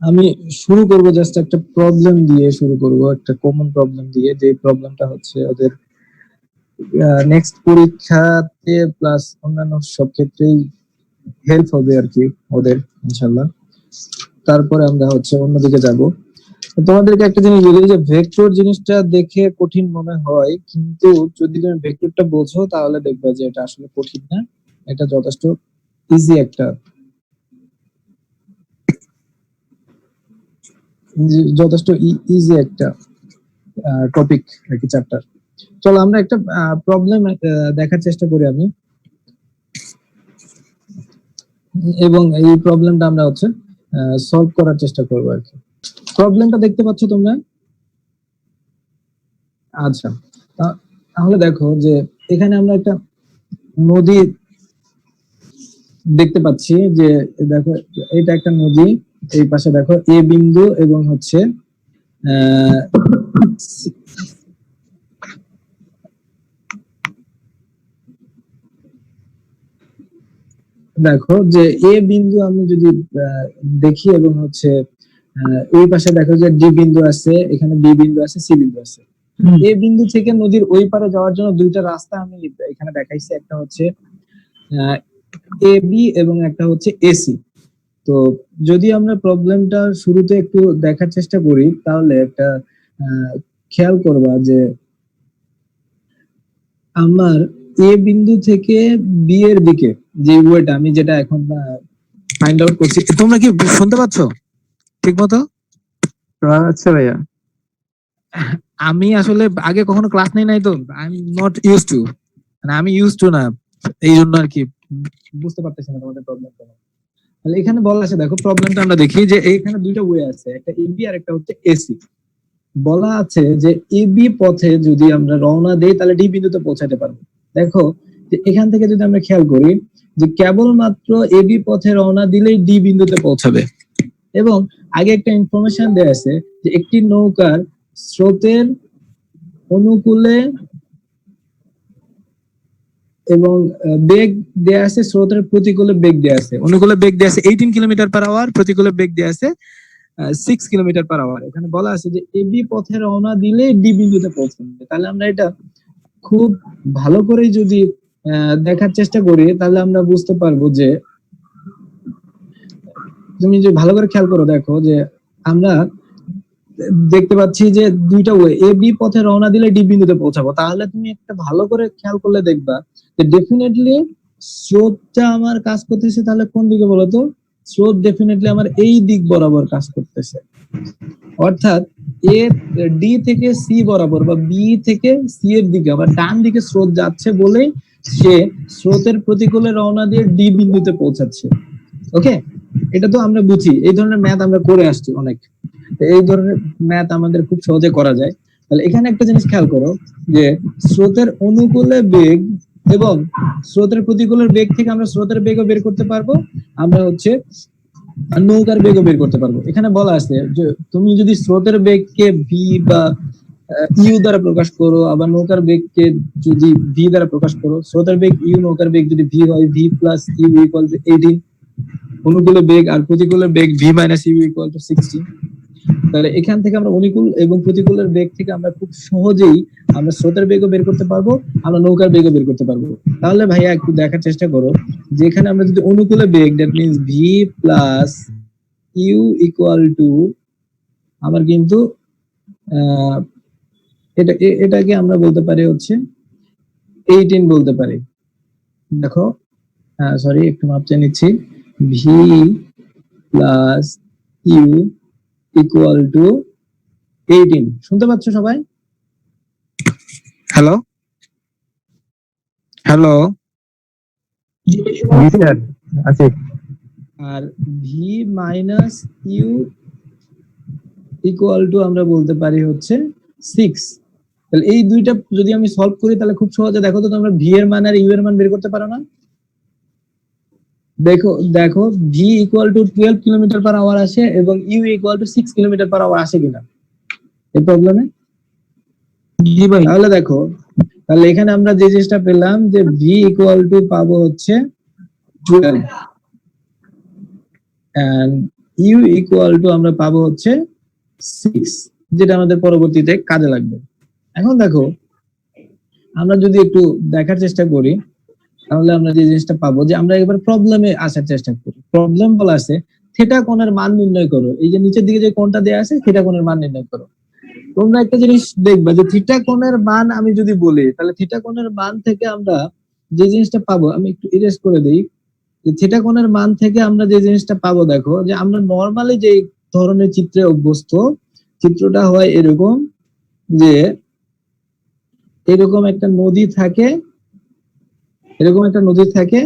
আমি শুরু করব জাস্ট একটা প্রবলেম দিয়ে শুরু করব, একটা কমন প্রবলেম দিয়ে, যে প্রবলেমটা হচ্ছে ওদের নেক্সট পরীক্ষাতে প্লাস অন্যান্য সব ক্ষেত্রেই হেল্প হবে আর কি ওদের, ইনশাল্লাহ। তারপরে আমরা হচ্ছে অন্যদিকে যাব। তোমাদেরকে একটা জিনিস বলি, যে ভেক্টর জিনিসটা দেখে কঠিন মনে হয়, কিন্তু যদি তুমি ভেক্টরটা বোঝো তাহলে দেখবে যে এটা আসলে কঠিন না, এটা যথেষ্ট ইজি একটা যথেষ্ট ইজি একটা টপিক আর কি, চ্যাপ্টার। চলো আমরা একটা প্রবলেম দেখার চেষ্টা করি আমি, এবং এই প্রবলেমটা আমরা হচ্ছে সলভ করার চেষ্টা করবো আর কি। প্রবলেমটা দেখতে পাচ্ছ তোমরা? আচ্ছা, তাহলে দেখো যে এখানে আমরা একটা নদী দেখতে পাচ্ছি, যে দেখো এটা একটা নদী, এই পাশে দেখো এ বিন্দু এবং হচ্ছে দেখো যে এ বিন্দু আমি যদি দেখি, এবং হচ্ছে এই পাশে দেখো যে ডি বিন্দু আছে, এখানে বি বিন্দু আছে, সি বিন্দু আছে। এ বিন্দু থেকে নদীর ওই পারে যাওয়ার জন্য দুইটা রাস্তা আমি এখানে দেখাইছি, একটা হচ্ছে এ বি এবং একটা হচ্ছে এসি। তো যদি আমরা প্রবলেমটা শুরুতে একটু দেখার চেষ্টা করি, তাহলে একটা খেয়াল করবা যে আমার এ বিন্দু থেকে বি এর দিকে যে ওয়েটা আমি যেটা এখন ফাইন্ড আউট করছি, তোমরা কি শুনতে পাচ্ছ ঠিক মতো? আচ্ছা ভাইয়া, আমি আসলে আগে কখনো ক্লাস নেই নাই, তো I am not use to, মানে আমি ইউজ টু না, এই জন্য আর কি বুঝতে পারতেছি না তোমাদের প্রবলেম কেন। তাহলে এখানে বলা আছে, দেখো প্রবলেমটা আমরা দেখি যে এখানে দুইটা ওয়ে আছে, একটা এবি আর একটা হচ্ছে এসি। বলা আছে যে এবি পথে যদি আমরা রওনা দেই তাহলে ডি বিন্দুতে পৌঁছাতে পারবো। দেখো যে এখান থেকে যদি আমরা খেয়াল করি যে কেবলমাত্র এবি পথে রওনা দিলেই ডি বিন্দুতে পৌঁছাবে, এবং আগে একটা ইনফরমেশন দেয়া আছে যে একটি নৌকার স্রোতের অনুকূলে এবং বেগ দেয়া আছে, স্রোতের প্রতিকূলে বেগ দেয়া আছে। অনুকূলে বেগ দেয়া আছে 18 কিলোমিটার পার আওয়ার, প্রতিকূলে বেগ দেয়া আছে 6 কিলোমিটার পার আওয়ার। এখানে বলা আছে যে এবি পথে রওনা দিলে ডি বিন্দুতে পৌঁছাবে। তাহলে আমরা এটা খুব ভালো করে যদি দেখার চেষ্টা করি, তাহলে আমরা বুঝতে পারবো যে, তুমি যে ভালো করে খেয়াল করো, দেখো যে আমরা দেখতে পাচ্ছি যে দুইটা ওয়ে, এ বি পথে রওনা দিলে ডি বিন্দুতে পৌঁছাবো। তাহলে তুমি একটা ভালো করে খেয়াল করলে দেখবা যে ডেফিনেটলি স্রোতটা আমার কাজ করতেছে, তাহলে কোন দিকে বলতো? স্রোত ডেফিনেটলি আমার এই দিক বরাবর কাজ করতেছে, অর্থাৎ এ ডি থেকে সি বরাবর বা বি থেকে সি এর দিকে আবার ডান দিকে স্রোত যাচ্ছে বলেই সে স্রোতের প্রতিকূলে রওনা দিয়ে ডি বিন্দুতে পৌঁছাচ্ছে। ওকে, এটা তো আমরা বুঝি, এই ধরনের ম্যাথ আমরা করে আসছি অনেক, এই ধরনের ম্যাথ আমাদের খুব সহজে করা যায়। তাহলে এখানে একটা জিনিস খেয়াল করো যে স্রোতের অনুকূলে বেগ এবং স্রোতের প্রতিকূলের বেগ থেকে আমরা স্রোতের বেগও বের করতে পারবো, আমরা হচ্ছে নৌকার বেগও বের করতে পারবো। এখানে বলা আছে যে তুমি যদি স্রোতের বেগকে ভি বা ইউ দ্বারা প্রকাশ করো, আবার নৌকার বেগকে যদি ভি দ্বারা প্রকাশ করো, স্রোতের বেগ ইউ, নৌকার বেগ যদি ভি হয়, V plus U equal to 18, অনুকূলে বেগ আর প্রতিকূলে বেগ V minus U equal to 16। তাহলে এখান থেকে আমরা অনুকূল এবং প্রতিকূলের বেগ থেকে আমরা খুব সহজেই আমরা স্রোতের বেগও বের করতে পারবো, আমরা নৌকার বেগও বের করতে পারবো। তাহলে ভাইয়া একটু দেখার চেষ্টা করো যে এখানে আমরা যদি অনুকূলে বেগ, that means V plus U equal to, আমার কিন্তু এটাকে আমরা বলতে পারি হচ্ছে 18 বলতে পারি। দেখো, সরি একটু মাপ চেয়ে নিচ্ছি, V plus U equal to 18। শুনতে পাচ্ছ সবাই? হ্যালো হ্যালো, আছে। আর V minus U equal to আমরা বলতে পারি হচ্ছে 6। তাহলে এই দুইটা যদি আমি সলভ করি তাহলে খুব সহজে, দেখো তো তোমরা ভি এর মান আর ইউ এর মান বের করতে পারো না? দেখো দেখো v equal to 12 kilometre per hour আসে এবং u equal to 6 kilometre per hour আসে কিনা এই প্রবলেমে? জি ভাই। তাহলে দেখো, তাহলে এখানে আমরা যে জিনিসটা পেলাম যে ভি ইকুয়াল টু পাবো হচ্ছে 12 and ইউ ইকুয়াল টু আমরা পাবো হচ্ছে 6, যেটা আমাদের পরবর্তীতে কাজে লাগবে। এখন দেখো আমরা যদি একটু দেখার চেষ্টা করি তাহলে আমরা যে জিনিসটা পাবো, যে আমরা এবার প্রবলেমে আসার চেষ্টা করি। প্রবলেম বলা আছে থিটা কোণের মান নির্ণয় করো। এই যে নিচের দিকে যে কোণটা দেয়া আছে থিটা কোণের মান নির্ণয় করো। তোমরা একটা জিনিস দেখবা যে থিটা কোণের মান আমি যদি বলি তাহলে থিটা কোণের মান থেকে আমরা যে জিনিসটা পাবো, আমি একটু ইরেজ করে দিই, যে থিটা কোণের মান থেকে আমরা যে জিনিসটা পাবো, দেখো যে আমরা নরমালি যে ধরনের চিত্রে অভ্যস্ত, চিত্রটা হয় এরকম যে এরকম একটা নদী থাকে, এরকম একটা নদী থাকে,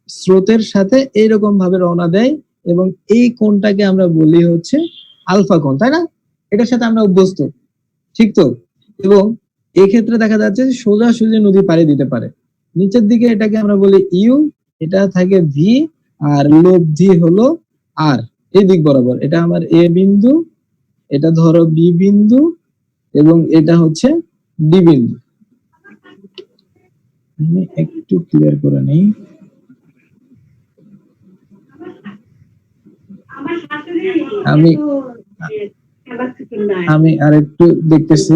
স্রোতের সাথে এইরকম ভাবে রওনা দেয় এবং এই কোণটাকে আমরা বলি হচ্ছে আলফা কোণ, তাই না? এটার সাথে আমরা অভ্যস্ত, ঠিক তো? এবং এই ক্ষেত্রে দেখা যাচ্ছে সোজাসুজি নদী পাড়ি দিতে পারে। নিচের দিকে এটাকে আমরা বলি ইউ, এটা থাকে ভি, আর লব্ধি হলো আর। এই দিক বরাবর এটা আমার এ বিন্দু, এটা ধরো বি বিন্দু, এবং এটা হচ্ছে ডি বিন্দু। আমি একটু ক্লিয়ার করে নেই। আমি আমি আর একটু দেখতেছি,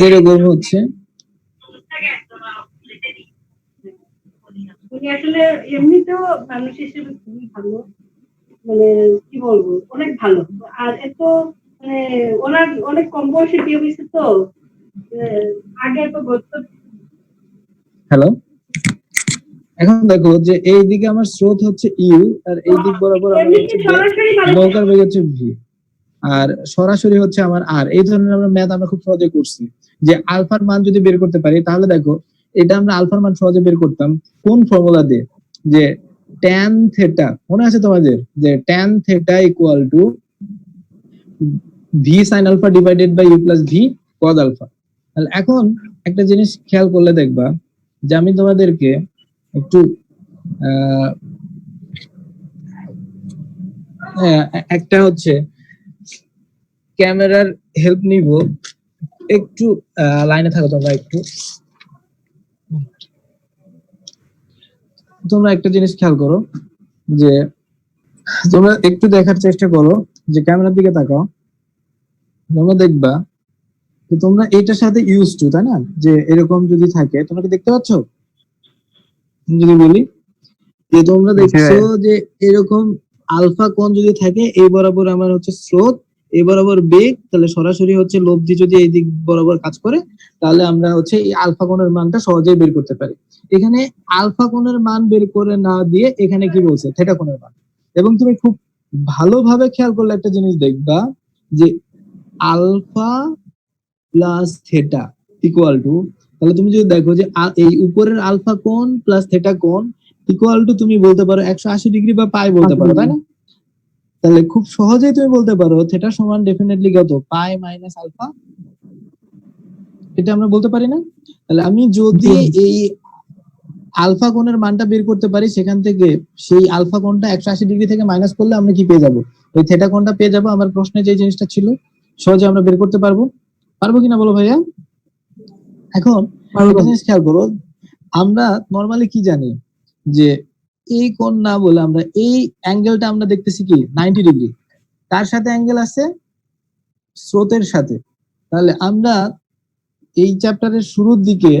এরকম হচ্ছে। উনি আসলে এমনিতেও মানুষ হিসেবে খুবই ভালো, মানে কি বলবো, অনেক ভালো। আর এত মানে ওনার অনেক কম বয়সে বিয়ে হয়েছে তো, আগে তো ঘটতো। হ্যালো, এখন দেখো যে এই দিকে আমার স্রোত হচ্ছে ইউ, আর এই দিক বরাবর আমার হচ্ছে নৌকার বেগ হচ্ছে ভি, আর সরাসরি হচ্ছে আমার আর। এই ধরনের আমরা ম্যাথ আমরা খুব সহজে করছি, যে আলফার মান যদি বের করতে পারি তাহলে দেখো এটা আমরা আলফার মান সহজে বের করতাম কোন ফর্মুলা দিয়ে, যে tan থেটা, মনে আছে তোমাদের, যে tan theta equal to v sine alpha divided by u plus V cos alpha. তাহলে এখন একটা জিনিস খেয়াল করলে দেখবা যে আমি তোমাদেরকে একটু একটা হচ্ছে ক্যামেরার হেল্প নিব, একটু লাইনে থাকো তোমরা একটু। তোমরা একটা জিনিস খেয়াল করো, যে তোমরা একটু দেখার চেষ্টা করো, যে ক্যামেরার দিকে তাকাও, তোমরা দেখবা যে তোমরা এটার সাথে ইউজ টু, তাই না? যে এরকম যদি থাকে, তোমরা কি দেখতে পাচ্ছ? যদি বলি যে তোমরা দেখছো যে এরকম আলফা কোণ যদি থাকে, এই বরাবর আমার হচ্ছে স্রোত, এই বরাবর বেগ, তাহলে সরাসরি হচ্ছে লব্ধি যদি এই দিক বরাবর কাজ করে তাহলে আমরা হচ্ছে এই আলফা কোণের মানটা সহজেই বের করতে পারি। এখানে আলফা কোণের মান বের করে না দিয়ে এখানে কি বলছে, থেটা কোণের মান। এবং তুমি খুব ভালোভাবে খেয়াল করলে একটা জিনিস দেখবা, যে alpha plus theta equal to, তাহলে তুমি যদি দেখো যে এই উপরের আলফা কোণ প্লাস থেটা কোণ ইকুয়াল টু, তুমি বলতে পারো 180 ডিগ্রি বা পাই বলতে পারো, তাই না? তাহলে খুব সহজেই তুমি বলতে পারো থেটা সমান ডেফিনেটলি কত, পাই মাইনাস আলফা। এটা আমরা বলতে পারি না? তাহলে আমি যদি এই আলফা কোণের মানটা বের করতে পারি, সেখান থেকে সেই আলফা কোণটা 180 ডিগ্রি থেকে মাইনাস করলে আমরা কি পেয়ে যাবো, ওই থেটা কোণটা পেয়ে যাবো। আমার প্রশ্নে যে জিনিসটা ছিল সহজে আমরা বের করতে পারবো, পারবো কিনা বলো ভাইয়া? এখন একটা জিনিস খেয়াল করো, আমরা নরমালি কি জানি, যে এই কোণ না বলে আমরা এই অ্যাঙ্গেলটা আমরা দেখতেছি কি 90 ডিগ্রি, তার সাথে অ্যাঙ্গেল আছে স্রোতের সাথে। তাহলে আমরা এই চ্যাপ্টারের শুরুর দিকে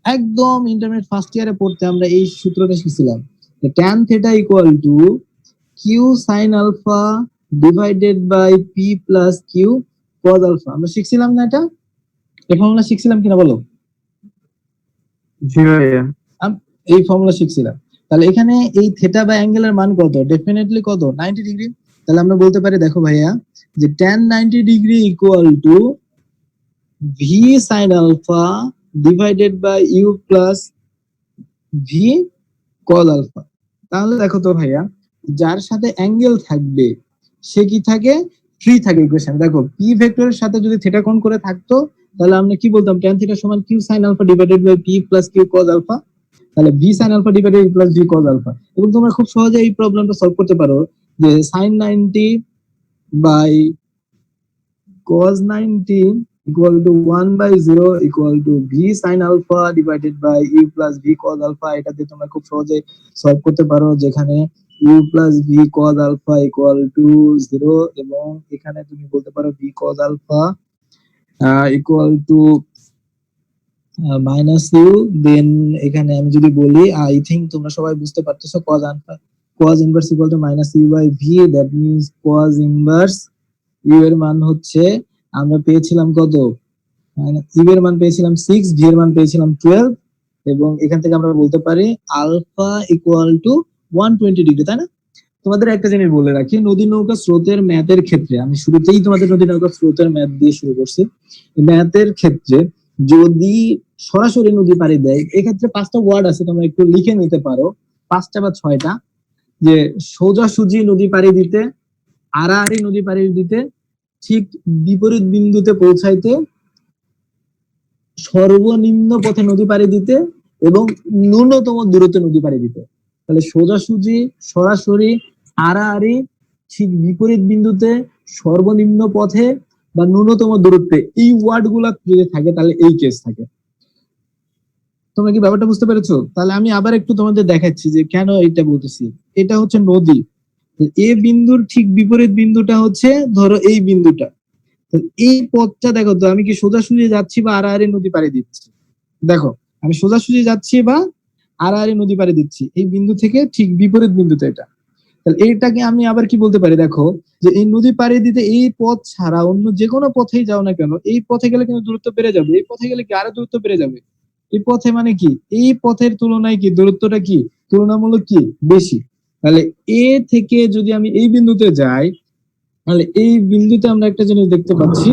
একদম ইন্টারমিডিয়েট ফার্স্ট ইয়ারে পড়তে আমরা এই সূত্রটা শিখছিলাম, যে tan theta equal to q sine alpha divided by P plus Q cos alpha. আমরা শিখছিলাম না এটা? এই ফর্মুলা শিখছিলাম কিনা বলো? এই ফর্মুলা শিখছিলাম। তাহলে এখানে এই থেটা বা অ্যাঙ্গেলের মান কত, ডেফিনেটলি কত, 90 ডিগ্রি। তাহলে আমরা বলতে পারি, দেখো ভাইয়া, যে tan 90 degree equal to v sine alpha divided by u plus V cos alpha. তাহলে দেখো তো ভাইয়া, যার সাথে অ্যাঙ্গেল থাকবে সে কি থাকে, ফ্রি থাকে ইকুয়েশন। দেখো পি ভেক্টরের সাথে যদি থেটা কোণ করে থাকতো তাহলে আমরা কি বলতাম, tan থিটা সমান Q sine alpha divided by P plus Q cos alpha. তাহলে V sine alpha divided plus V cos alpha. এবং তোমরা খুব সহজে এই প্রবলেমটা সলভ করতে পারো, যে sine 90 by cos 90 equal to 1/0 equal to v sin alpha divided by u plus v cos alpha। এটা দিয়ে তোমরা খুব সহজে সলভ করতে পারো, যেখানে u plus v cos alpha equal to 0 এবং এখানে তুমি বলতে পারো v cos alpha equal to minus U. Then এখানে আমি যদি বলি, আই থিঙ্ক তোমরা সবাই বুঝতে পারতেছো, cos inverse equal to minus u by v. That means cos inverse u এর মান হচ্ছে আমরা পেয়েছিলাম কত, ইউ এর মান পেয়েছিলাম 6, ভি এর মান পেয়েছিলাম 12 এবং এখান থেকে আমরা বলতে পারি আলফা ইকুয়াল টু 120 ডিগ্রি, তাই না? তোমাদের একটা জিনিস বলে রাখি, নদী নৌকা স্রোতের ম্যাথের ক্ষেত্রে, আমি শুরুতেই তোমাদের নদী নৌকা স্রোতের ম্যাথ দিয়ে শুরু করছি। ম্যাথের ক্ষেত্রে যদি সরাসরি নদী পাড়ি দেয়, এক্ষেত্রে 5টা ওয়ার্ড আছে, তোমরা একটু লিখে নিতে পারো, 5টা বা 6টা, যে সোজাসুজি নদী পাড়ি দিতে, আড়াআড়ি নদী পাড়ি দিতে, ঠিক বিপরীত বিন্দুতে পৌঁছাইতে, সর্বনিম্ন পথে নদী পাড়ি দিতে এবং ন্যূনতম দূরত্বে নদী পাড়ি দিতে। তাহলে সোজাসুজি, সরাসরি, আড়াআড়ি, ঠিক বিপরীত বিন্দুতে, সর্বনিম্ন পথে বা ন্যূনতম দূরত্বে, এই ওয়ার্ড গুলা যদি থাকে তাহলে এই কেস থাকে। তোমরা কি ব্যাপারটা বুঝতে পেরেছো? তাহলে আমি আবার একটু তোমাদের দেখাচ্ছি যে কেন এটা বলতেছি। এটা হচ্ছে নদী, এ বিন্দুর ঠিক বিপরীত বিন্দুটা হচ্ছে ধরো এই বিন্দুটা। এই পথটা দেখো তো, আমি কি সোজাসুজি যাচ্ছি বা আড়াআড়ি নদী পাড়ি দিচ্ছি? দেখো, আমি সোজাসুজি যাচ্ছি বা আড়াআড়ি নদী পাড়ি দিচ্ছি এই বিন্দু থেকে ঠিক বিপরীত বিন্দুতে। এটা তাহলে এইটাকে আমি আবার কি বলতে পারি, দেখো যে এই নদী পাড়ি দিতে এই পথ ছাড়া অন্য যে কোনো পথেই যাও না কেন, এই পথে গেলে কিন্তু দূরত্ব বেড়ে যাবে, এই পথে গেলে কি আরো দূরত্ব বেড়ে যাবে। এই পথে মানে কি, এই পথের তুলনায় কি দূরত্বটা কি তুলনামূলক কি বেশি। তাহলে এ থেকে যদি আমি এই বিন্দুতে যাই, তাহলে এই বিন্দুতে আমরা একটা জিনিস দেখতে পাচ্ছি।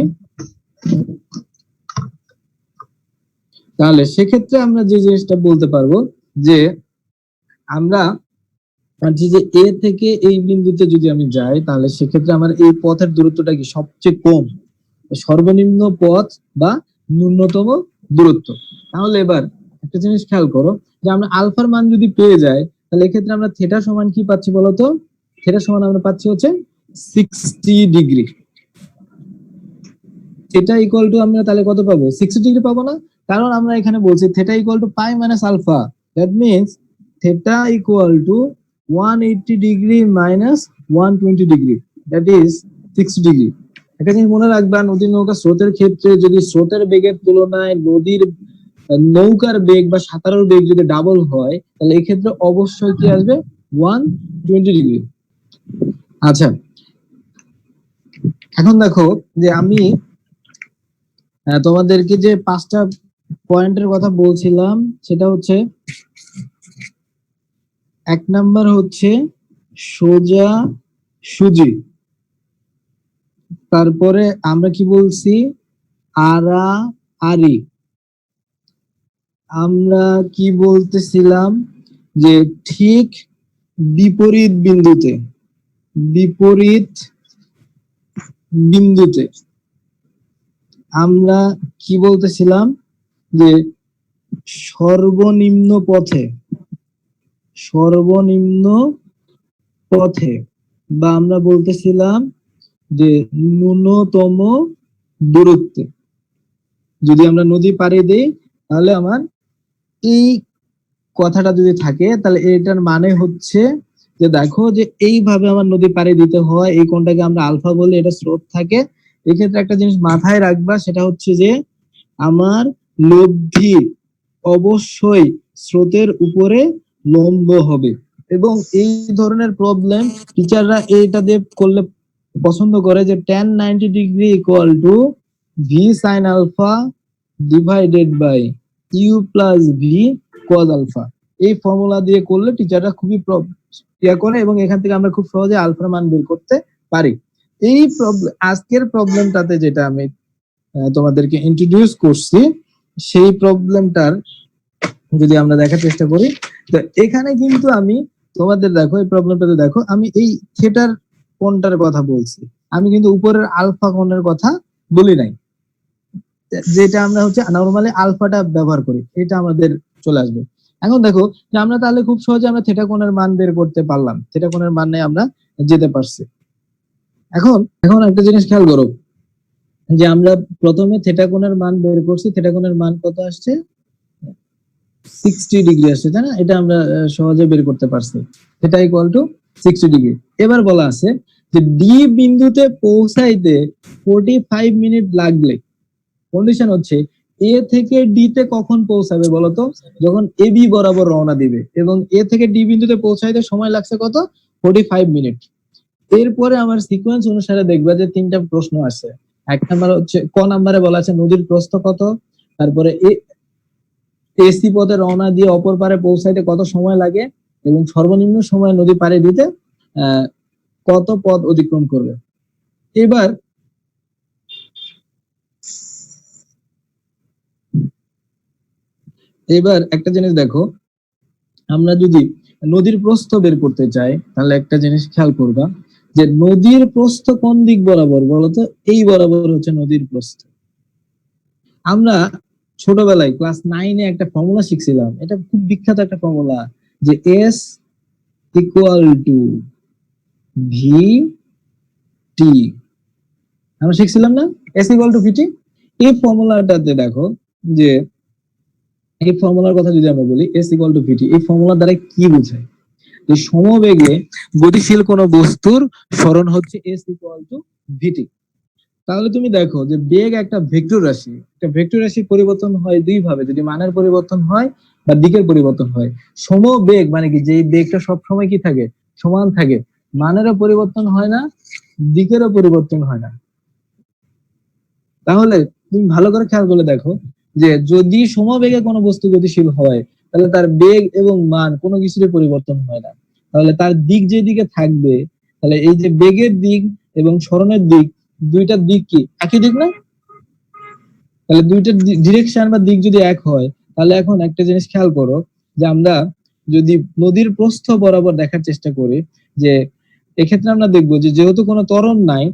তাহলে সেক্ষেত্রে আমরা যে জিনিসটা বলতে পারবো যে আমরা যে এ থেকে এই বিন্দুতে যদি আমি যাই, তাহলে সেক্ষেত্রে আমার এই পথের দূরত্বটা কি সবচেয়ে কম, সর্বনিম্ন পথ বা ন্যূনতম দূরত্ব। তাহলে এবার একটা জিনিস খেয়াল করো, যে আমরা আলফার মান যদি পেয়ে যাই, তাহলে এক্ষেত্রে আমরা থিটা সমান কি পাচ্ছি বলতো? থিটা সমান আমরা পাচ্ছি হচ্ছে 60 ডিগ্রি। থিটা ইকুয়াল টু আমরা তাহলে কত পাবো? 60 ডিগ্রি পাবো না? কারণ আমরা এখানে বলছি theta equal to pi minus alpha. That means theta equal to 180 degree minus 120 degree, that is 60 degree. একটা জিনিস মনে রাখবা, নদী নৌকা স্রোতের ক্ষেত্রে যদি স্রোতের বেগের তুলনায় নদীর নৌকার বেগ বা সাঁতারের বেগ যদি ডাবল হয়, তাহলে এই ক্ষেত্রে অবশ্যই কি আসবে? 120 ডিগ্রি। আচ্ছা, এখন দেখো যে আমি তোমাদেরকে যে 5টা পয়েন্টের কথা বলছিলাম, সেটা হচ্ছে 1 নাম্বার হচ্ছে সোজা সুজি, তারপরে আমরা কি বলছি? আড়াআড়ি, আমরা কি বলতেছিলাম? যে ঠিক বিপরীত বিন্দুতে, বিপরীত বিন্দুতে আমরা কি বলতেছিলাম? যে সর্বনিম্ন পথে, সর্বনিম্ন পথে, বা আমরা বলতেছিলাম যে ন্যূনতম দূরত্বে যদি আমরা নদী পাড়ি দেই, তাহলে আমার এই কথাটা যদি থাকে, তাহলে এটার মানে হচ্ছে যে দেখো যে এইভাবে আমার নদী পাড়ি দিতে হয়, এই কোণটাকে আমরা আলফা বলি, এটা স্রোত থাকে। এক্ষেত্রে একটা জিনিস মাথায় রাখবা, সেটা হচ্ছে যে আমার লব্ধি অবশ্যই স্রোতের উপরে লম্ব হবে। এবং এই ধরনের প্রবলেম টিচাররা এইটা দিয়ে করলে পছন্দ করে, যে tan 90 degree equal to v sine alpha divided by u plus V cos alpha. এই ফর্মুলা দিয়ে করলে টিচাররা খুবই ইয়া করে এবং এখান থেকে আমরা খুব সহজে আলফার মান বের করতে পারি। এই আজকের প্রবলেমটাতে যেটা আমি তোমাদেরকে ইন্ট্রোডিউস করছি, সেই প্রবলেমটার যদি আমরা দেখার চেষ্টা করি, তো এখানে কিন্তু আমি তোমাদের দেখো এই প্রবলেমটাতে দেখো আমি এই থিটার কোণটার কথা বলছি, আমি কিন্তু উপরের আলফা কোণের কথা বলি নাই। যেটা আমরা হচ্ছে নরমালি আলফাটা ব্যবহার করি, এটা আমাদের চলে আসবে। এখন দেখো যে আমরা তাহলে খুব সহজে আমরা থিটা কোণের মান বের করতে পারলাম, থিটা কোণের মান নিয়ে আমরা যেতে পারছি। এখন একটা জিনিস খেয়াল করো, যে আমরা প্রথমে থিটা কোণের মান বের করছি, থিটা কোণের মান কত আসছে, 60 ডিগ্রি আসছে, তাই না? এটা আমরা সহজে বের করতে পারছি, থিটা ইকুয়াল টু 60 ডিগ্রি। এবার বলা আছে যে ডি বিন্দুতে পৌঁছাইতে 45 মিনিট লাগলে, কন্ডিশন হচ্ছে এ থেকে ডি তে কখন পৌঁছাবে বলতো, যখন এ বি বরাবর রওনা দিবে, এবং এ থেকে ডি বিন্দুতে পৌঁছাইতে সময় লাগছে কত, 45 মিনিট। এরপরে আমার সিকোয়েন্স অনুসারে দেখবা যে তিনটা প্রশ্ন আছে। এক নাম্বার হচ্ছে ক নাম্বারে বলা আছে নদীর প্রস্থ কত, তারপরে এসি পথে রওনা দিয়ে অপর পারে পৌঁছাইতে কত সময় লাগে, এবং সর্বনিম্ন সময় নদী পাড়ি দিতে কত পথ অতিক্রম করবে। এবার একটা জিনিস দেখো, আমরা যদি নদীর প্রস্থ বের করতে চাই তাহলে একটা জিনিস খেয়াল করবা যে নদীর প্রস্থ কোন দিক বরাবর বলতো, এই বরাবর হচ্ছে নদীর প্রস্থ। আমরা ছোটবেলায় ক্লাস 9-এ একটা ফর্মুলা শিখছিলাম, এটা খুব বিখ্যাত একটা ফর্মুলা, যে S equal to V T, আমরা শিখছিলাম না, এস ইকুয়াল টু ভিটি। এই ফর্মুলাটাতে দেখো যে এই ফর্মুলার কথা যদি আমরা বলি, এস ইকুয়াল টু ভিটি, এই ফর্মুলা দ্বারা কি বোঝায়, যে সমবেগে গতিশীল কোন বস্তুর সরণ হচ্ছে এস ইকুয়াল টু ভিটি। তাহলে তুমি দেখো যে বেগ একটা ভেক্টর রাশি, একটা ভেক্টর রাশির পরিবর্তন হয় দুই ভাবে, যদি মানের পরিবর্তন হয় বা দিকের পরিবর্তন হয়। সমবেগ মানে কি, যে বেগটা সব সময় কি থাকে, সমান থাকে, মানেরও পরিবর্তন হয় না, দিকেরও পরিবর্তন হয় না। তাহলে তুমি ভালো করে খেয়াল করে দেখো যে যদি সমবেগে কোনো বস্তু গতিশীল হয় তাহলে তার বেগ এবং মান কোনো কিছুরই পরিবর্তন হয় না। তাহলে তার দিক যেদিকে থাকবে, তাহলে এই যে বেগের দিক এবং সরণের দিক, দুইটার দিক কি একই দিক না? তাহলে দুইটার ডিরেকশন বা দিক যদি এক হয়, তাহলে এখন একটা জিনিস খেয়াল করো যে আমরা যদি নদীর প্রস্থ বরাবর দেখার চেষ্টা করি, যে এক্ষেত্রে আমরা দেখবো যে যেহেতু কোনো ত্বরণ নাই,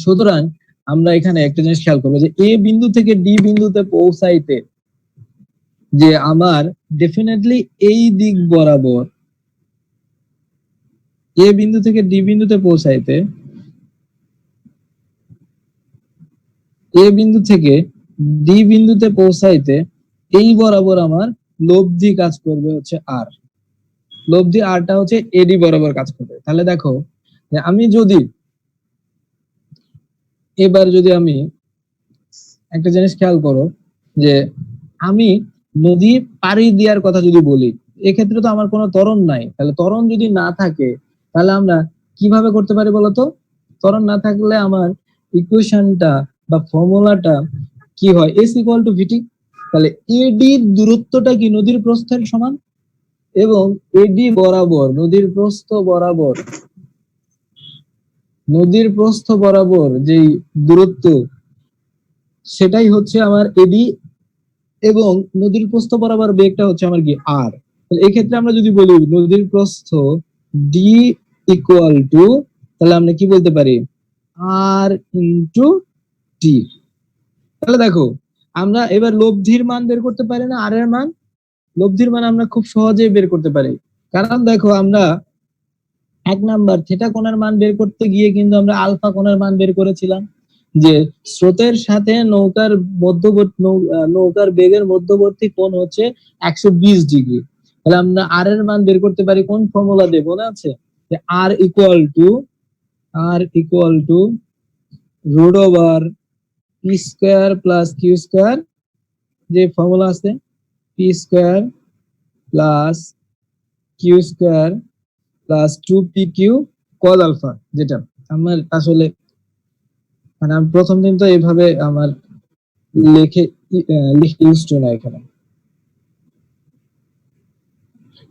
সুতরাং আমরা এখানে একটা জিনিস খেয়াল করবো যে এ বিন্দু থেকে ডি বিন্দুতে পৌঁছাইতে যে আমার ডেফিনেটলি এই দিক বরাবর, এ বিন্দু থেকে ডি বিন্দুতে পৌঁছাইতে, এ বিন্দু থেকে ডি বিন্দুতে পৌঁছাইতে এই বরাবর আমার লব্ধি কাজ করবে হচ্ছে আর, লব্ধি আরটা হচ্ছে এডি বরাবর কাজ করবে। তাহলে দেখো যে আমি যদি এবার যদি আমি একটা জিনিস খেয়াল করো যে আমি নদী পাড়ি দেওয়ার কথা যদি বলি, এক্ষেত্রে তো আমার কোনো ত্বরণ নাই, তাহলে ত্বরণ যদি না থাকে তাহলে আমরা কিভাবে করতে পারি বলতো, ত্বরণ না থাকলে আমার ইকুয়েশনটা বা ফর্মুলাটা কি হয়, এস ইকুয়াল টু ভিটি। তাহলে এডি দূরত্বটা কি নদীর প্রস্থের সমান, এবং এডি বরাবর নদীর প্রস্থ বরাবর, নদীর প্রস্থ বরাবর যেই দূরত্ব সেটাই হচ্ছে আমার এডি, এবং নদীর প্রস্থ বরাবর বেগটা হচ্ছে আমার কি আর। তাহলে এই ক্ষেত্রে আমরা যদি বলি নদীর প্রস্থ ডি ইকুয়াল টু, তাহলে আমরা কি বলতে পারি, আর ইন্টু টি। তাহলে দেখো আমরা এবার লব্ধির মান বের করতে পারি না, আর এর মান, লব্ধির মান আমরা খুব সহজেই বের করতে পারি। কারণ দেখো আমরা এক নাম্বার থিটা কোণের মান বের করতে গিয়ে কিন্তু আমরা আলফা কোণের মান বের করেছিলাম, যে স্রোতের সাথে নৌকার মধ্যবর্তী নৌকার বেগের মধ্যবর্তী কোণ হচ্ছে 120 ডিগ্রি। তাহলে আমরা আর এর মান বের করতে পারি কোন ফর্মুলা দিয়ে, মনে আছে, যে R equal to root over P square plus Q square, যে ফর্মুলা আছে P square plus Q square plus 2pq cos alpha. যেটা আমার আসলে মানে আমি প্রথম দিন তো এইভাবে আমার লিখে ইউজ টু না এখানে।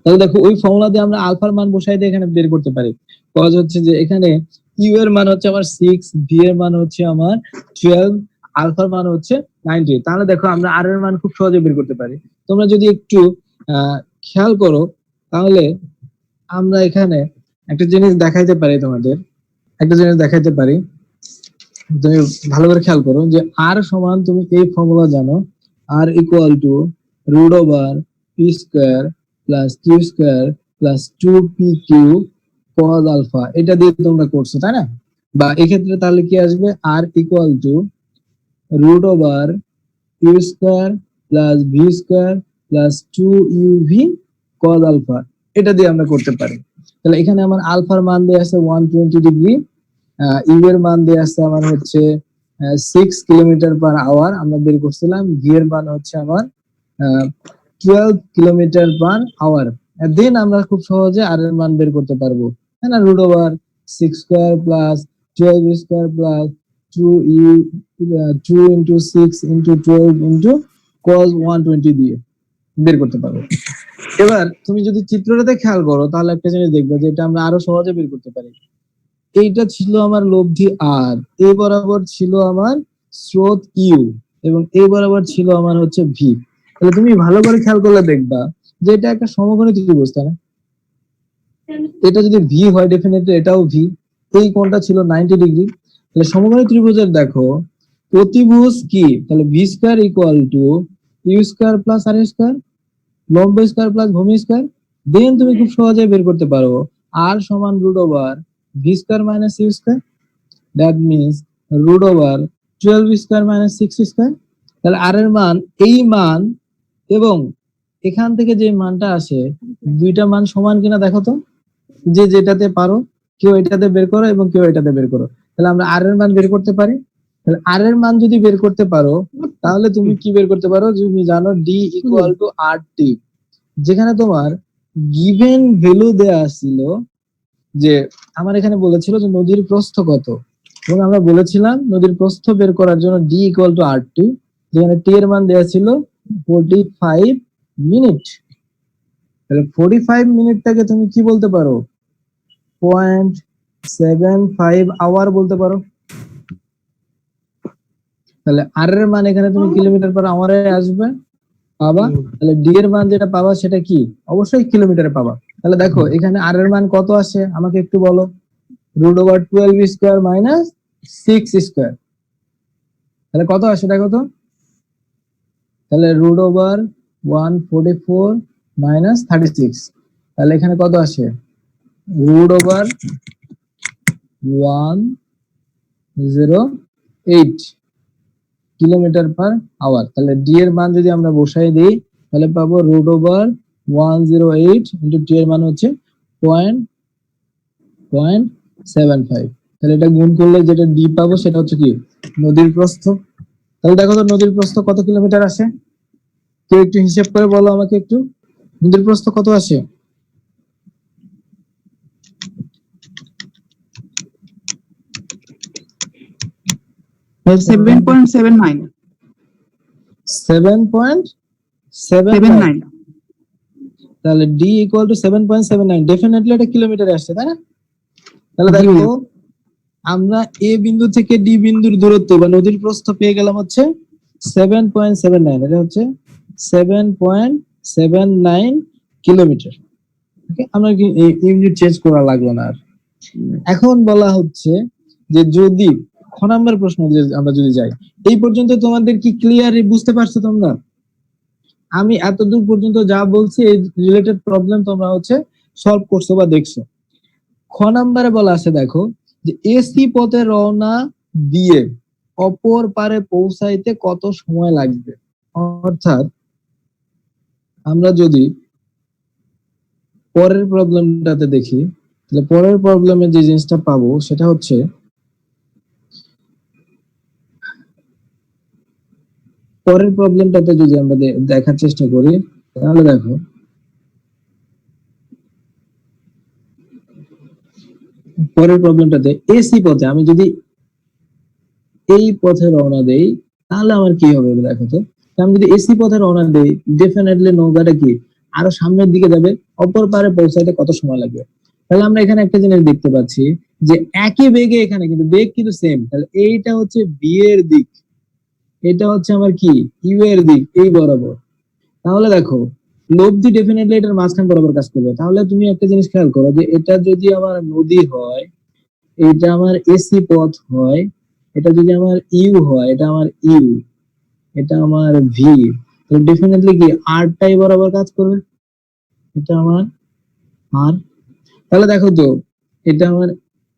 তাহলে দেখো ওই ফর্মুলা দিয়ে আমরা আলফার মান বসাই দিয়ে এখানে বের করতে পারি। cos হচ্ছে যে এখানে ইউ এর মান হচ্ছে আমার 6, ভি এর মান হচ্ছে আমার 12, আলফার মান হচ্ছে 90। তাহলে দেখো আমরা আর এর মান খুব সহজে বের করতে পারি। তোমরা যদি একটু খেয়াল করো তাহলে আমরা এখানে একটা জিনিস দেখাইতে পারি, তোমাদের একটা জিনিস দেখাইতে পারি, তুমি ভালো করে খেয়াল করো যে আর সমান, তুমি এই ফর্মুলা জানো, R equal to root over P square plus Q square plus 2pq cos alpha, এটা দিয়ে তোমরা করছো তাই না? বা এক্ষেত্রে তাহলে কি আসবে, R equal to root over U square plus V square plus 2uv cos alpha, এটা দিয়ে আমরা করতে পারি। তাহলে এখানে আমার আলফার মান দেওয়া আছে 120 ডিগ্রি, ইউ এর মান দেওয়া আছে আমার হচ্ছে 6 কিলোমিটার/আওয়ার আমরা বের করছিলাম, ভি এর মান হচ্ছে আমার 12 কিলোমিটার/আওয়ার। দেন আমরা খুব সহজে আর এর মান বের করতে পারবো, তাই না? Root over 6 square plus 12 square plus 2u 2 into 6 into 12 into cos 120 দিয়ে বের করতে পারবো। এবার তুমি যদি চিত্রটাতে খেয়াল করো তাহলে একটা জিনিস দেখবে যে এটা আমরা আরো সহজে বের করতে পারি। এইটা ছিল আমার লব্ধি আর, এই বরাবর ছিল আমার স্রোত ইউ, এবং এই বরাবর ছিল আমার হচ্ছে ভি। তাহলে তুমি ভালো করে খেয়াল করলে দেখবা যে এটা একটা সমকোণী ত্রিভুজ, তাই না? এটা যদি ভি হয় ডেফিনেটলি এটাও ভি, এই কোণটা ছিল 90 ডিগ্রি। তাহলে সমকোণী ত্রিভুজের দেখো প্রতিভুজ কি, তাহলে v square equal to u square plus r square, লম্ব স্কয়ার প্লাস ভূমি স্কয়ার। দেন তুমি খুব সহজে বের করতে পারো আর সমান root over v square minus u square, that means root over 12 square minus 6 square. তাহলে আর এর মান, এই মান এবং এখান থেকে যে মানটা আসে, দুইটা মান সমান কিনা দেখো তো, যে যেটাতে পারো কেউ এটাতে বের করো এবং কেউ এটাতে বের করো। তাহলে আমরা আর এর মান বের করতে পারি। তাহলে আর এর মান যদি বের করতে পারো তাহলে তুমি কি বের করতে পারো, তুমি জানো ডি ইকুয়াল টু আর টি, যেখানে তোমার গিভেন ভ্যালু দেয়া ছিল যে আমার এখানে বলেছিল যে নদীর প্রস্থ কত, এবং আমরা বলেছিলাম নদীর প্রস্থ বের করার জন্য ডি ইকুয়াল টু আর টি, যেখানে টি এর মান দেয়া ছিল 45 মিনিট। তাহলে 45 মিনিটটাকে তুমি কি বলতে পারো, 0.75 আওয়ার বলতে পারো। তাহলে আর এর মান এখানে তুমি কিলোমিটার/আওয়ারে আসবে পাবা। তাহলে ডি এর মান যেটা পাবা সেটা কি, অবশ্যই কিলোমিটারে পাবা। তাহলে দেখো এখানে আর এর মান কত আসে আমাকে একটু বলো, root over 12 square minus 6 square. তাহলে কত আসে দেখো তো, তাহলে রুট ওভার 144 মাইনাস 36, তাহলে এখানে কত আসে, রুট ওভার 108 কিলোমিটার/আওয়ার। তাহলে ডি এর মান যদি আমরা বসাই দিই তাহলে পাবো রুট ওভার 108 ইন্টু টি এর মান হচ্ছে 0.75। তাহলে এটা গুণ করলে যেটা ডি পাবো সেটা হচ্ছে কি, নদীর প্রস্থ। তাহলে দেখো তো নদীর প্রস্থ কত কিলোমিটার আসে, কেউ একটু হিসেব করে বলো আমাকে একটু, নদীর প্রস্থ কত আসে? Seven point seven nine. 7.79। তাহলে ডি ইকুয়াল টু 7.79, ডেফিনেটলি এটা কিলোমিটারে আসছে, তাই না? তাহলে দেখো আমরা এ বিন্দু থেকে ডি বিন্দুর দূরত্ব বা নদীর প্রস্থ পেয়ে গেলাম হচ্ছে 7.79, এটা হচ্ছে 7.79 কিলোমিটার। ওকে, আমরা কি এই ইউনিট চেঞ্জ করা লাগলো না আর। এখন বলা হচ্ছে যে যদি খ নাম্বার প্রশ্ন আমরা যদি যাই, এই পর্যন্ত তোমাদের কি ক্লিয়ার বুঝতে পারছো তোমরা? আমি এতদূর পর্যন্ত যা বলছি এই রিলেটেড প্রবলেম তোমরা হচ্ছে সলভ করছো বা দেখছো। খ নাম্বারে বলা আছে দেখো যে এসি পথে রওনা দিয়ে অপর পারে পৌঁছাইতে কত সময় লাগবে। অর্থাৎ আমরা যদি পরের প্রবলেমটাতে দেখি, তাহলে পরের প্রবলেমে যে জিনিসটা পাবো সেটা হচ্ছে পরের প্রবলেমটাতে যদি আমরা দেখার চেষ্টা করি তাহলে দেখো পরের প্রবলেমটাতে এসি পথে আমি যদি এই পথে রওনা দেই তাহলে আমার কি হবে দেখো তো। আমি যদি এসি পথে রওনা দেই ডেফিনেটলি নৌকাটা কি আরো সামনের দিকে যাবে, অপর পারে পৌঁছাতে কত সময় লাগবে। তাহলে আমরা এখানে একটা জিনিস দেখতে পাচ্ছি যে একই বেগে এখানে কিন্তু বেগ কিন্তু সেম। তাহলে এইটা হচ্ছে বি এর দিক, এটা হচ্ছে আমার কি ইউ এর দিক, এই বরাবর। তাহলে দেখো লব্ধি ডেফিনেটলি এটার মাঝখান বরাবর কাজ করবে। তাহলে তুমি একটা জিনিস খেয়াল করো যে এটা যদি আমার নদী হয়, এটা আমার এসি পথ হয়, এটা যদি আমার ইউ হয়, এটা আমার ইউ, এটা আমার ভি, তো ডেফিনেটলি কি আর টাই বরাবর কাজ করবে, এটা আমার আর। তাহলে দেখো তো এটা আমার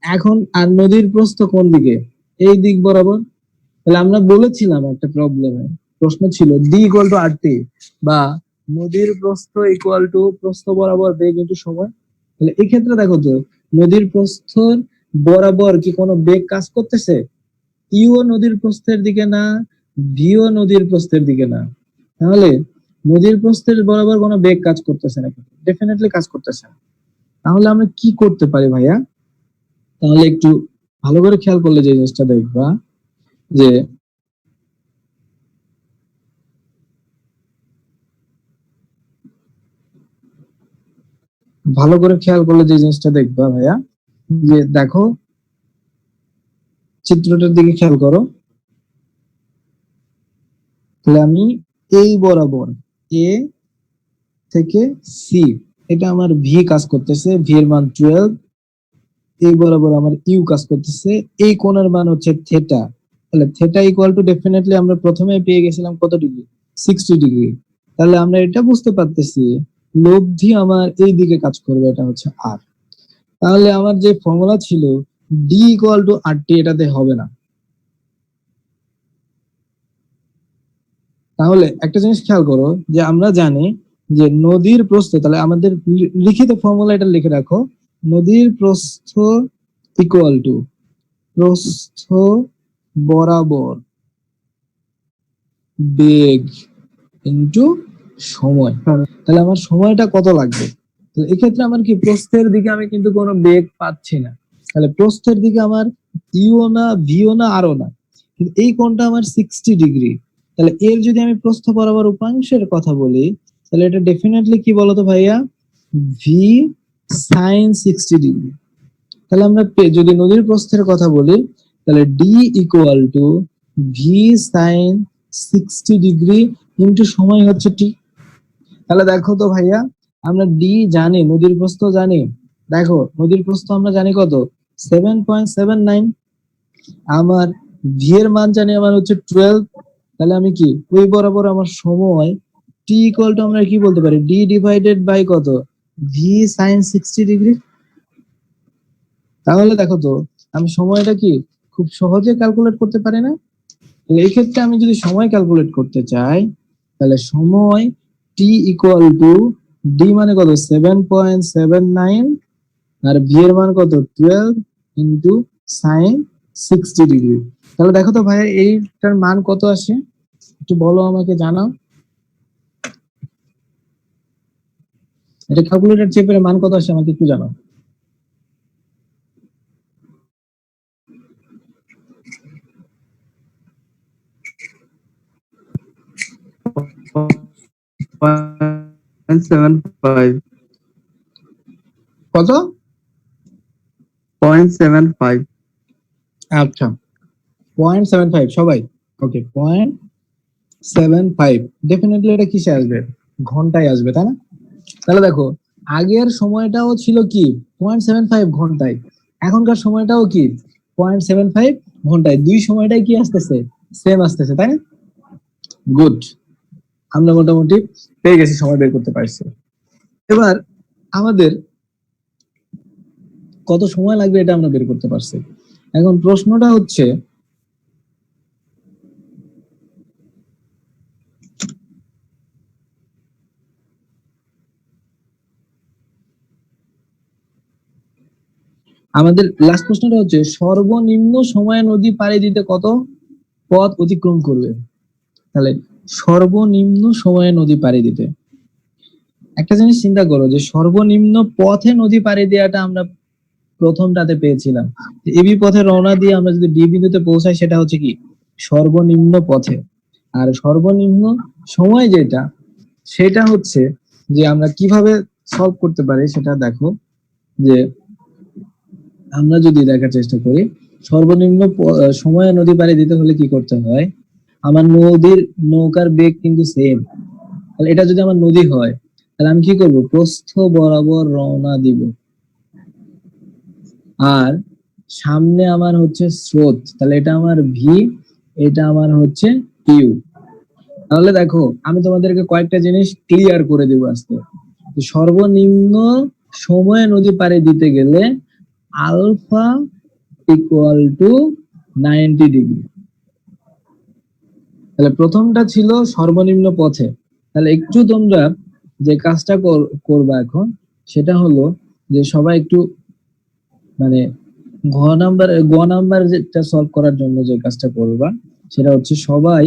এখন আর নদীর প্রস্থ কোন দিকে? এই দিক বরাবর। তাহলে আমরা বলেছিলাম একটা প্রবলেমে, প্রশ্ন ছিল ডি ইকুয়াল টু আরটি, বা নদীর প্রস্থ ইকুয়াল টু প্রস্থ বরাবর বেগ ইনটু সময়। তাহলে এই ক্ষেত্রে দেখো তো, নদীর প্রস্থর বরাবর কি কোনো বেগ কাজ করতেছে? ইও নদীর প্রস্থের দিকে না, ভিও নদীর প্রস্থের দিকে না। তাহলে নদীর প্রস্থের বরাবর কোনো বেগ কাজ করতেছে না, ডেফিনেটলি কাজ করতেছে না। তাহলে আমরা কি করতে পারি ভাইয়া? তাহলে একটু ভালো করে খেয়াল করলে যে জিনিসটা দেখবা, যে ভালো করে খেয়াল করলে যে জিনিসটা দেখবা ভাইয়া, যে দেখো চিত্রটার দিকে খেয়াল করো। তাহলে আমি এই বরাবর এ থেকে সি, এটা আমার ভি কাজ করতেছে, ভি এর মান 12। এই বরাবর আমার ইউ কাজ করতেছে, এই কোণের মান হচ্ছে থেটা। তাহলে থেটা ইকুয়াল টু ডেফিনেটলি আমরা প্রথমে পেয়ে গেছিলাম কত ডিগ্রি? 60 ডিগ্রি। তাহলে আমরা এটা বুঝতে পারতেছি লব্ধি আমার এই দিকে কাজ করবে, এটা হচ্ছে আর। তাহলে আমার যে ফর্মুলা ছিল ডি ইকুয়াল টু আর টি, এটাতে হবে না। তাহলে একটা জিনিস খেয়াল করো, যে আমরা জানি যে নদীর প্রস্থ, তাহলে আমাদের লিখিত ফর্মুলা এটা লিখে রাখো, নদীর প্রস্থ ইকুয়াল টু প্রস্থ বরাবর বেগ ইনটু সময়। তাহলে আমার সময়টা কত লাগবে? তাহলে এক্ষেত্রে আমার কি প্রস্থের দিকে আমি কিন্তু কোনো বেগ পাচ্ছি না। তাহলে প্রস্থের দিকে আমার ইও না, ভিও না, আরও না, কিন্তু এই কোণটা আমার 60 ডিগ্রি। তাহলে এর যদি আমি প্রস্থ বরাবর উপাংশের কথা বলি, তাহলে এটা ডেফিনেটলি কি বলতো ভাইয়া? V sine 60 degree. তাহলে আমরা যদি নদীর প্রস্থের কথা বলি, তাহলে d equal to v sine 60 degree into সময় হচ্ছে টি। তাহলে দেখো তো ভাইয়া, আমরা ডি জানি, নদীর প্রস্থ জানি। দেখো নদীর প্রস্থ আমরা জানি কত? 7.79। আমার ভি এর মান জানি আমার হচ্ছে 12। তাহলে আমি কি ওই বরাবর আমার সময় টি ইকুয়াল টু আমরা কি বলতে পারি? ডি ডিভাইডেড বাই কত? V sine 60 degree. তাহলে দেখো তো, আমি সময়টা কি খুব সহজে ক্যালকুলেট করতে পারি না? তাহলে এই ক্ষেত্রে আমি যদি সময় ক্যালকুলেট করতে চাই, তাহলে সময় টি ইকুয়াল টু ডি মানে কত? 7.79, আর ভি এর মান কত? 12 ইন্টু সাইন 60 ডিগ্রি। তাহলে দেখো তো ভাই, এইটার মান কত আসে? একটু বলো, আমাকে জানাও। এটা ক্যালকুলেটর চেপে মান কত আসে আমাকে একটু জানাও। কত? 0.75। আচ্ছা, 0.75 সবাই? ওকে, 0.75 ডেফিনেটলি এটা কিসে আসবে? ঘন্টায় আসবে, তাই না? তাহলে দেখো, আগের সময়টাও ছিল কি 0.75 ঘন্টায়, এখনকার সময়টাও কি 0.75 ঘন্টায়। দুই সময়টাই কি আসতেছে? সেম আসতেছে, তাই না? গুড, আমরা মোটামুটি পেয়ে গেছি, সময় বের করতে পারছি। এবার আমাদের কত সময় লাগবে এটা আমরা বের করতে পারছি। এখন প্রশ্নটা হচ্ছে, আমাদের লাস্ট প্রশ্নটা হচ্ছে সর্বনিম্ন সময়ে নদী পাড়ি দিতে কত পথ অতিক্রম করবে? তাহলে সর্বনিম্ন সময়ে নদী পাড়ি দিতে, একটা জিনিস চিন্তা করো, যে সর্বনিম্ন পথে নদী পাড়ি দেওয়াটা আমরা প্রথমটাতে পেয়েছিলাম, এবি পথে রওনা দিয়ে আমরা যদি ডি বিন্দুতে পৌঁছাই, সেটা হচ্ছে কি সর্বনিম্ন পথে। আর সর্বনিম্ন সময় যেটা, সেটা হচ্ছে যে আমরা কিভাবে সলভ করতে পারি সেটা দেখো, যে আমরা যদি দেখার চেষ্টা করি সর্বনিম্ন সময়ে নদী পাড়ি দিতে হলে কি করতে হয়। আমার নদীর নৌকার বেগ কিন্তু সেম। তাহলে এটা যদি আমার নদী হয়, তাহলে আমি কি করব? প্রস্থ বরাবর রওনা দিব, আর সামনে আমার হচ্ছে স্রোত, তাহলে এটা আমার ভি, এটা আমার হচ্ছে ইউ। তাহলে দেখো, আমি তোমাদেরকে কয়েকটা জিনিস ক্লিয়ার করে দেবো আজকে। সর্বনিম্ন সময়ে নদী পাড়ি দিতে গেলে আলফা ইকুয়াল টু 90 ডিগ্রি। তাহলে প্রথমটা ছিল সর্বনিম্ন পথে। তাহলে একটু তোমরা যে কাজটা করবা এখন, সেটা হলো যে সবাই একটু মানে গ নাম্বার যেটা সলভ করার জন্য যে কাজটা করবা, সেটা হচ্ছে সবাই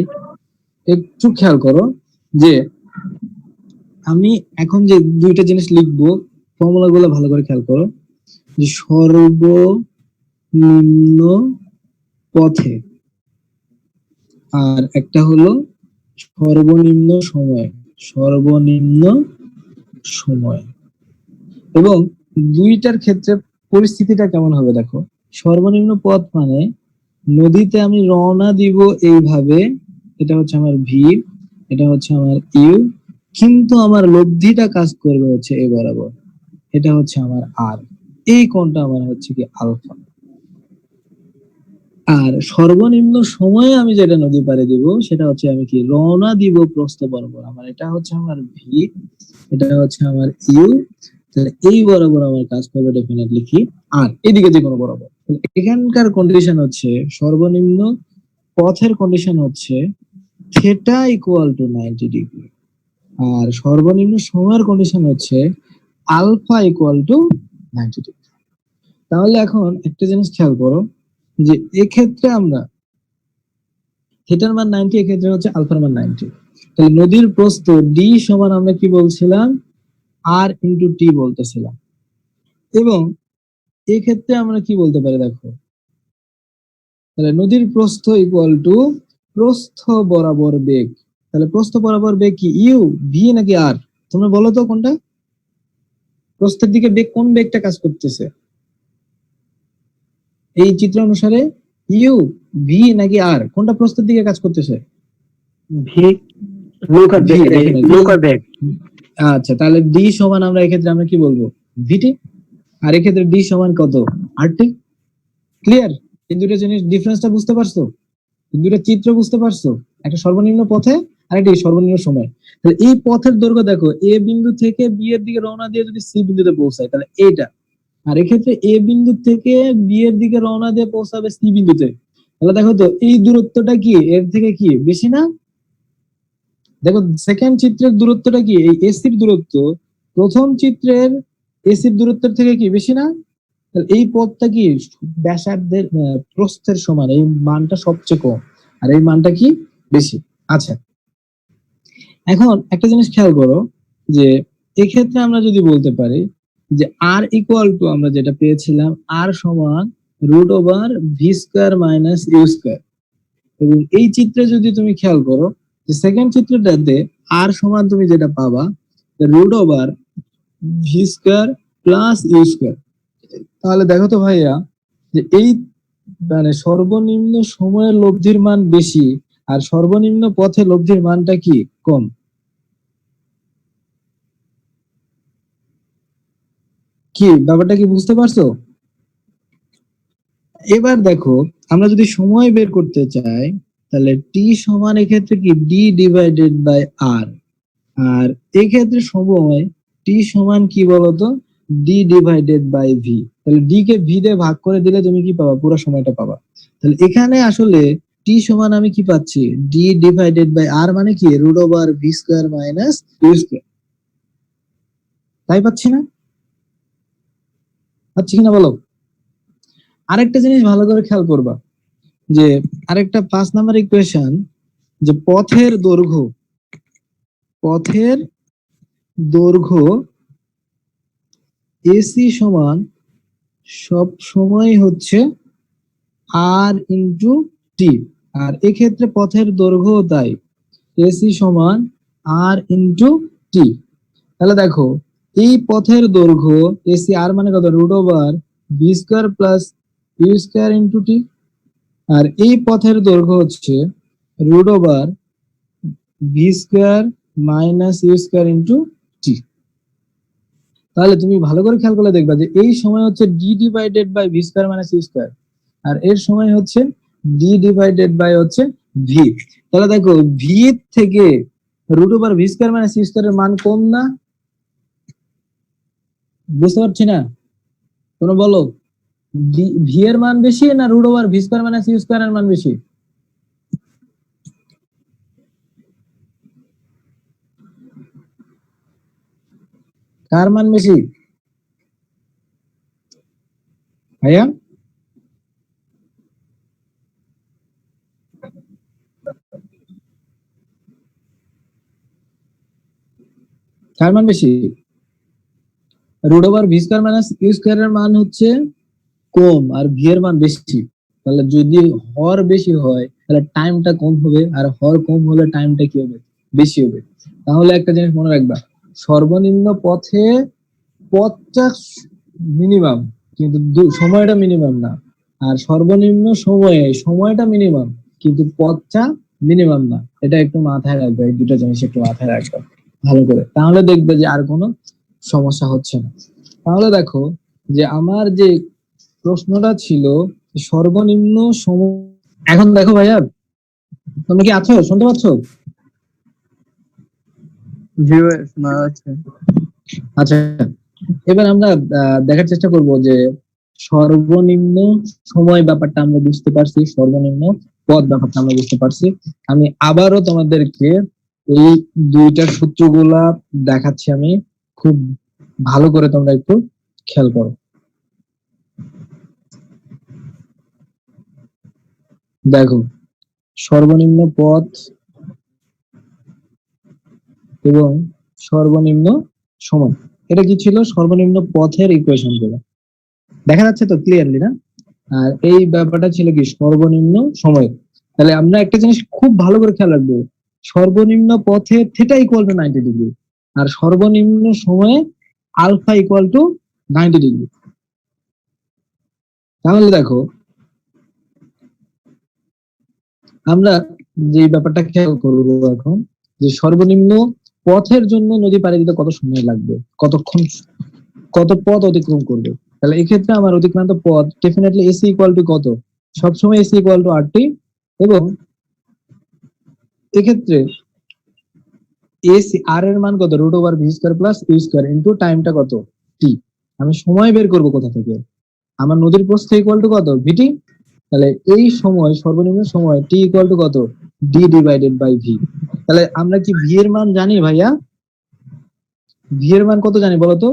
একটু খেয়াল করো যে আমি এখন যে দুইটা জিনিস লিখবো, ফর্মুলা গুলো ভালো করে খেয়াল করো, যে সর্বনিম্ন পথে আর একটা হলো সর্বনিম্ন সময়। সর্বনিম্ন সময় এবং দুইটার ক্ষেত্রে পরিস্থিতিটা কেমন হবে দেখো। সর্বনিম্ন পথ মানে নদীতে আমি রওনা দিব এইভাবে, এটা হচ্ছে আমার ভি, এটা হচ্ছে আমার ইউ, কিন্তু আমার লব্ধিটা কাজ করবে হচ্ছে এ বরাবর, এটা হচ্ছে আমার আর। এই কোণটা আমার হচ্ছে কি আলফা। আর সর্বনিম্ন সময়ে আমি যেটা নদী পাড়ে দিব সেটা হচ্ছে আমি কি রওনা দিব প্রস্থ বরাবর, আমার এটা হচ্ছে আমার ভি, এটা হচ্ছে আমার ইউ। তাহলে এই বরাবর আমার কাজ করবে ডেফিনেটলি কি আর, এদিকে যে কোনো বরাবর। এখানকার কন্ডিশন হচ্ছে সর্বনিম্ন পথের কন্ডিশন হচ্ছে থিটা ইকুয়াল টু 90 ডিগ্রি, আর সর্বনিম্ন সময়ের কন্ডিশন হচ্ছে আলফা ইকুয়াল টু 90 ডিগ্রি। তাহলে এখন একটা জিনিস খেয়াল করো যে এক্ষেত্রে আমরা থিটার মান 90, এক্ষেত্রে হচ্ছে আলফার মান 90। তাহলে নদীর প্রস্থ ডি সমান আমরা কি বলছিলাম, আর ইন্টু টি বলতেছিলাম। এবং এক্ষেত্রে আমরা কি বলতে পারি দেখো, তাহলে নদীর প্রস্থ ইকুয়াল টু প্রস্থ বরাবর বেগ। তাহলে প্রস্থ বরাবর বেগ কি ইউ, ভি নাকি আর? তোমরা বলো তো কোনটা প্রস্থের দিকে বেগ, কোন বেগটা কাজ করতেছে এই চিত্র অনুসারে? ইউ, ভি নাকি আর, কোনটা প্রস্থের দিকে কাজ করতেছে? ভি, নৌকার ভি, বেগ, definitely। নৌকার বেগ। আচ্ছা, তাহলে ডি সমান আমরা এক্ষেত্রে আমরা কি বলবো, ভিটি। আর এক্ষেত্রে ডি সমান কত, আরটি। ক্লিয়ার? এই দুটো জিনিস ডিফারেন্সটা বুঝতে পারছো? দুটো চিত্র বুঝতে পারছো? একটা সর্বনিম্ন পথে আর একটা সর্বনিম্ন সময়। তাহলে এই পথের দৈর্ঘ্য দেখো, এ বিন্দু থেকে বি এর দিকে রওনা দিয়ে যদি সি বিন্দুতে পৌঁছায় তাহলে এইটা, আর এক্ষেত্রে এ বিন্দু থেকে বি এর দিকে রওনা দিয়ে পৌঁছাবে সি বিন্দুতে। তাহলে দেখো তো এই দূরত্বটা কি এর থেকে কি বেশি না? দেখো সেকেন্ড চিত্রের দূরত্বটা কি, এই এসির দূরত্ব প্রথম চিত্রের এসির দূরত্বের থেকে কি বেশি না? তাহলে এই পথটা কি ব্যাসার্ধের প্রস্থের সমান, এই মানটা সবচেয়ে কম আর এই মানটা কি বেশি। আচ্ছা, এখন একটা জিনিস খেয়াল করো যে এক্ষেত্রে আমরা যদি বলতে পারি যে আর ইকুয়াল টু আমরা যেটা পেয়েছিলাম আর সমান root over v square minus u square, এবং এই চিত্রে যদি তুমি খেয়াল করো যে সেকেন্ড চিত্রটাতে আর সমান তুমি যেটা পাবা root over v square plus u square. তাহলে দেখো তো ভাইয়া যে এই মানে সর্বনিম্ন সময়ের লব্ধির মান বেশি আর সর্বনিম্ন পথে লব্ধির মানটা কি কম। কি ব্যাপারটা কি বুঝতে পারছো? এবার দেখো আমরা যদি সময় বের করতে চাই তাহলে টি সমান এক্ষেত্রে কি ডি ডিভাইডেড বাই আর, আর এক্ষেত্রে সময় টি সমান কি বলতো ডি ডিভাইডেড বাই ভি। তাহলে ডি কে ভি দিয়ে ভাগ করে দিলে তুমি কি পাবা, পুরো সময়টা পাবা। তাহলে এখানে আসলে টি সমান আমি কি পাচ্ছি, ডি ডিভাইডেড বাই আর মানে কি root over v square minus u square. তাই পাচ্ছি না? পাচ্ছি কিনা বলো? আরেকটা জিনিস ভালো করে খেয়াল করবা যে আরেকটা 5 নাম্বার ইকুয়েশন, যে পথের দৈর্ঘ্য এসি সমান সব সময় হচ্ছে আর ইন্টু টি, আর এক্ষেত্রে পথের দৈর্ঘ্য তাই এসি সমান আর ইন্টু টি। তাহলে দেখো এই পথের দৈর্ঘ্য এসি আর মানে কত, root over b square plus u square into t, আর এই পথের দৈর্ঘ্য হচ্ছে root over v square minus u square into t. তাহলে তুমি ভালো করে খেয়াল করলে দেখবা যে এই সময় হচ্ছে d divided by v square minus u square, আর এর সময় হচ্ছে ডি ডিভাইডেড বাই হচ্ছে ভি। তাহলে দেখো ভি থেকে root over v square minus u square এর মান কম না? বুঝতে পারছি না, তোমরা বলো ভি এর মান বেশি না root over v square minus u square এর মান বেশি? কার মান বেশি ভাইয়া? কার মান বেশি? Root over v square minus u square এর মান হচ্ছে কম আর ভি এর মান বেশি। তাহলে যদি হর বেশি হয় তাহলে টাইমটা কম হবে, আর হর কম হলে টাইমটা কি হবে? বেশি হবে। তাহলে একটা জিনিস মনে রাখবা, সর্বনিম্ন পথে পথটা মিনিমাম, কিন্তু সময়টা মিনিমাম না। আর সর্বনিম্ন সময়ে সময়টা মিনিমাম, কিন্তু পথটা মিনিমাম না। এটা একটু মাথায় রাখবে, এই দুটো জিনিস একটু মাথায় রাখবে ভালো করে, তাহলে দেখবে যে আর কোনো সমস্যা হচ্ছে না। তাহলে দেখো যে আমার যে প্রশ্নটা ছিল সর্বনিম্ন সময়, এখন দেখো ভাইয়া তুমি কি আছো, শুনতে পাচ্ছ? জি ভাই, শোনা যাচ্ছে। আচ্ছা, এবার আমরা দেখার চেষ্টা করব যে সর্বনিম্ন সময় ব্যাপারটা আমরা বুঝতে পারছি, সর্বনিম্ন পদ ব্যাপারটা আমরা বুঝতে পারছি। আমি আবারও তোমাদেরকে এই দুইটা সূত্রগুলা দেখাচ্ছি, আমি খুব ভালো করে তোমরা একটু খেয়াল করো। দেখো, সর্বনিম্ন পথ এবং সর্বনিম্ন সময়, এটা কি ছিল? সর্বনিম্ন পথের ইকুয়েশন গুলো দেখা যাচ্ছে তো ক্লিয়ারলি না? আর এই ব্যাপারটা ছিল কি? সর্বনিম্ন সময়। তাহলে আমরা একটা জিনিস খুব ভালো করে খেয়াল রাখবো, সর্বনিম্ন পথে থিটা ইকুয়াল টু 90 ডিগ্রি, আর সর্বনিম্ন সময়ে আলফা ইকুয়াল টু 90 ডিগ্রি। তাহলে দেখো আমরা যে ব্যাপারটা খেয়াল করবো এখন, যে সর্বনিম্ন পথের জন্য নদী পাড়ি দিতে কত সময় লাগবে, কতক্ষণ, কত পথ অতিক্রম করবে। তাহলে এক্ষেত্রে আমার অতিক্রান্ত পথ ডেফিনেটলি এসি ইকুয়াল টু কত? সবসময় এসি ইকুয়াল টু আরটি, এবং এক্ষেত্রে এসি আর এর মান কত? Root over v square plus u square into টাইমটা কত? টি। আমি সময় বের করব কোথা থেকে? আমার নদীর প্রস্থ ইকুয়াল টু কত? ভিটি। তাহলে এই সময়, সর্বনিম্ন সময় টি ইকুয়াল টু কত? D divided by v. তাহলে আমরা কি ভি এর মান জানি ভাইয়া? ভি এর মান কত জানি বলতো?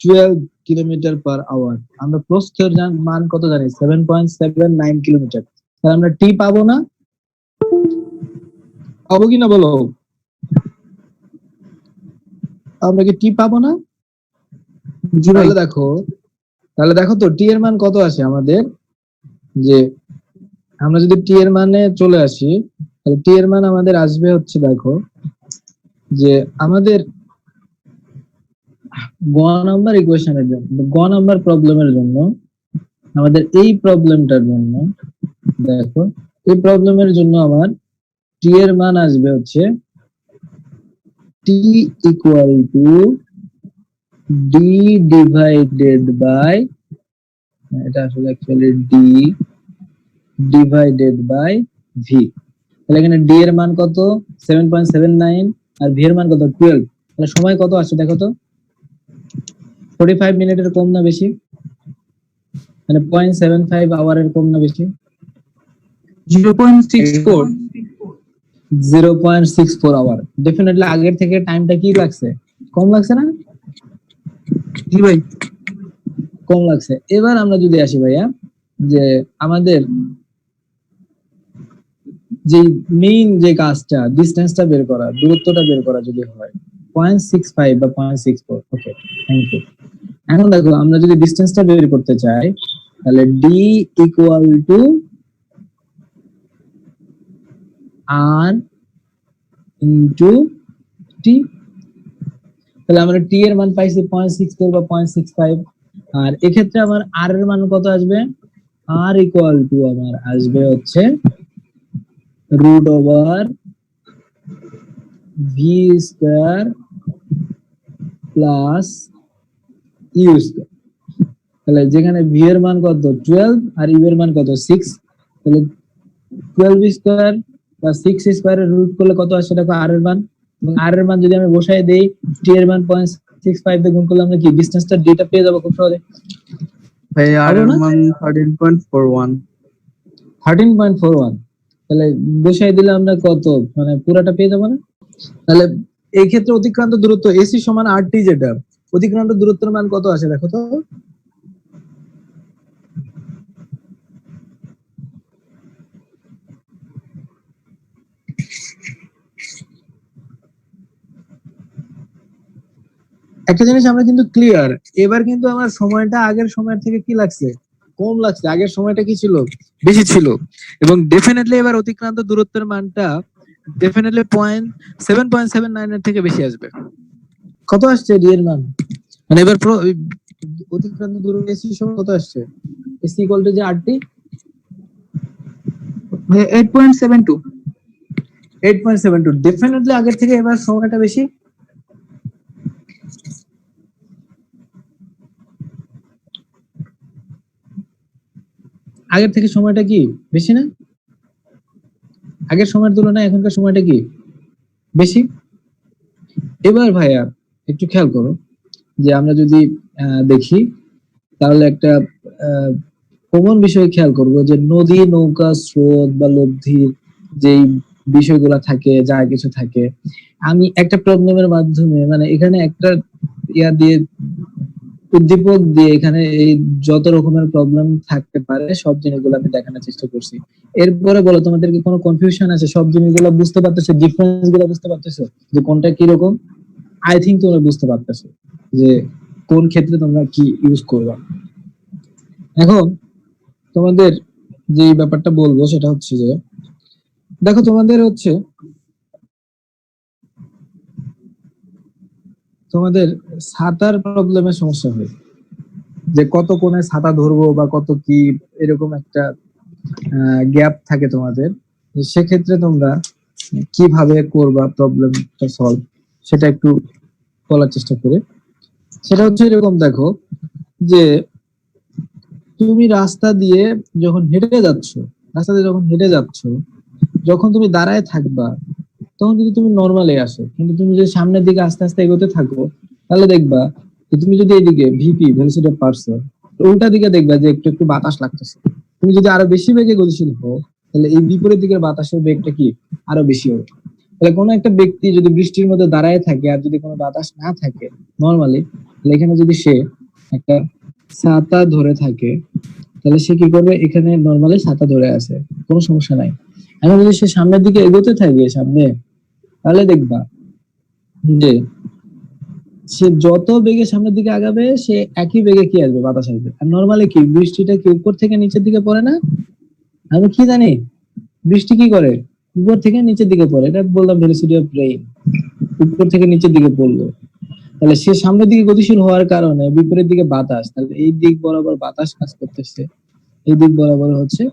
12 কিলোমিটার পার আওয়ার। আমরা প্রস্থের মান কত জানি? 7.79 কিলোমিটার। তাহলে আমরা টি পাবো না? পাবো কিনা বলো? আমরা কি টি পাবো না? তাহলে দেখো তো টি এর মান কত আসে আমাদের, যে আমরা যদি টি এর মানে চলে আসি, তাহলে টি এর মান আমাদের আসবে হচ্ছে, দেখো যে আমাদের গ নাম্বার ইকুয়েশনের জন্য, গ নাম্বার প্রবলেমের জন্য, আমাদের এই প্রবলেমটার জন্য, দেখো এই প্রবলেমের জন্য আমার টি এর মান আসবে হচ্ছে t equal to d divided by, এটা আসলে actually d divided by v. তাহলে এখানে ডি এর মান কত? 7.79, আর ভি এর মান কত? 12। তাহলে সময় কত আসছে দেখো তো? 45 মিনিটের কম না বেশি? মানে 0.75 আওয়ারের কম না বেশি? 0.64। 0.64 আওয়ার। ডেফিনেটলি আগের থেকে টাইমটা কি লাগছে? কম লাগছে না? জি ভাই, কম লাগছে। এবার আমরা যদি আসি ভাইয়া, যে আমাদের যে মেইন যে কাজটা, ডিসটেন্সটা বের করা, দূরত্বটা বের করা যদি হয় 0.65 বা 0.64, ওকে থ্যাংক ইউ। এখন দেখো আমরা যদি ডিসটেন্সটা বের করতে চাই, তাহলে d equal to r into t. তাহলে আমরা টি এর মান পাইছি 0.64 বা 0.65, আর এক্ষেত্রে আমার আর এর মান কত আসবে? আর ইকুয়াল টু আমার আসবে হচ্ছে root over v square plus u square. তাহলে যেখানে ভি এর মান কত? 12, আর ইউ এর মান কত? 6। তাহলে 12 স্কয়ার প্লাস 6 স্কয়ারের রুট করলে কত আসে দেখো আর এর মান, এবং আর এর মান যদি আমি বসাই দেই, টি এর মান 0.65 দিয়ে গুণ করলে আমরা কি ডিসটেন্সটা ডিটা পেয়ে যাবো খুব সহজে। ভাই আর হবে এর না? মান 13.41। 13.41, তাহলে বসাই দিলে আমরা কত, মানে পুরাটা পেয়ে যাবো না? তাহলে এই ক্ষেত্রে অতিক্রান্ত দূরত্ব এসি সমান আরটি, যেটা অতিক্রান্ত দূরত্বের মান কত আসে দেখো তো। একটা জিনিস আমরা কিন্তু ক্লিয়ার, এবার কিন্তু আমার সময়টা আগের সময়ের থেকে কি লাগছে, কম লাগছে। আগের সময়টা কি ছিল, বেশি ছিল। এবং ডেফিনেটলি এবার অতিক্রান্ত দূরত্বের মানটা ডেফিনেটলি 7.79 এর থেকে বেশি আসবে। কত আসছে ডি এর মান, মানে এবার অতিক্রান্ত দূরত্ব এসি সমান কত আসছে, এসি ইকুয়াল টু যে আরটি, ভাই 8.72। 8.72, ডেফিনেটলি আগের থেকে এবার সময়টা বেশি। আগের থেকে সময়টা কি বেশি না, আগের সময়ের তুলনায় এখনকার সময়টা কি বেশি। এবার ভাইয়া একটু খেয়াল করো যে আমরা যদি দেখি, তাহলে একটা কমন বিষয় খেয়াল করব যে নদী, নৌকা, স্রোত বা লব্ধির যেই বিষয়গুলা থাকে, যা কিছু থাকে, আমি একটা প্রবলেমের মাধ্যমে, মানে এখানে একটা ইয়া দিয়ে, উদ্দীপক দিয়ে এখানে এই যত রকমের প্রবলেম থাকতে পারে সব জিনিসগুলো আমি দেখানোর চেষ্টা করছি। এরপরে বলো, তোমাদের কি কোনো কনফিউশন আছে? সব জিনিসগুলো বুঝতে পারতেছো, ডিফারেন্স গুলো বুঝতে পারতেছো যে কোনটা কি রকম? আই থিঙ্ক তোমরা বুঝতে পারতেছো যে কোন ক্ষেত্রে তোমরা কি ইউজ করবা। এখন তোমাদের যে ব্যাপারটা বলবো সেটা হচ্ছে যে, দেখো তোমাদের হচ্ছে তোমাদের ছাতার প্রবলেমের সমস্যা হয়, যে কত কোণে ছাতা ধরবো বা কত কি, এরকম একটা গ্যাপ থাকে তোমাদের। তো সেক্ষেত্রে তোমরা কিভাবে করবা প্রবলেমটা সলভ, সেটা একটু বলার চেষ্টা করে। সেটা হচ্ছে এরকম, দেখো যে তুমি রাস্তা দিয়ে যখন হেঁটে যাচ্ছ, রাস্তা দিয়ে যখন হেঁটে যাচ্ছ, যখন তুমি দাঁড়ায় থাকবা তখন কিন্তু তুমি নর্মালে আসো, কিন্তু তুমি যদি সামনের দিকে আস্তে আস্তে এগোতে থাকো, তাহলে দেখবা যে তুমি যদি এইদিকে ভিপি ভেলোসিটি অফ পার্সন, উল্টা দিকে দেখবা যে একটু একটু বাতাস লাগতেছে। তুমি যদি আরো বেশি বেগে গতিশীল হও, তাহলে এই বিপরীত দিকের বাতাসের বেগটা কি আরো বেশি হবে। তাহলে কোনো একটা ব্যক্তি যদি বৃষ্টির মধ্যে দাঁড়ায় থাকে আর যদি কোনো বাতাস না থাকে নর্মালি, তাহলে এখানে যদি সে একটা ছাতা ধরে থাকে, তাহলে সে কি করবে, এখানে নর্মালি ছাতা ধরে আছে, কোনো সমস্যা নাই। এখন যদি সে সামনের দিকে এগোতে থাকে সামনে, তাহলে দেখবা যে সে যত বেগে সামনের দিকে আগাবে, সে একই বেগে কি আসবে, বাতাস আসবে। আর নর্মালি কি বৃষ্টিটা কি উপর থেকে নিচের দিকে পড়ে না? আমি কি জানি, বৃষ্টি কি করে, উপর থেকে নিচের দিকে পড়ে, এটা বললাম ভেলোসিটি অফ রেইন, উপর থেকে নিচের দিকে পড়লো। তাহলে সে সামনের দিকে গতিশীল হওয়ার কারণে বিপরীত দিকে বাতাস, তাহলে এই দিক বরাবর বাতাস কাজ করতেছে, এই দিক বরাবর হচ্ছে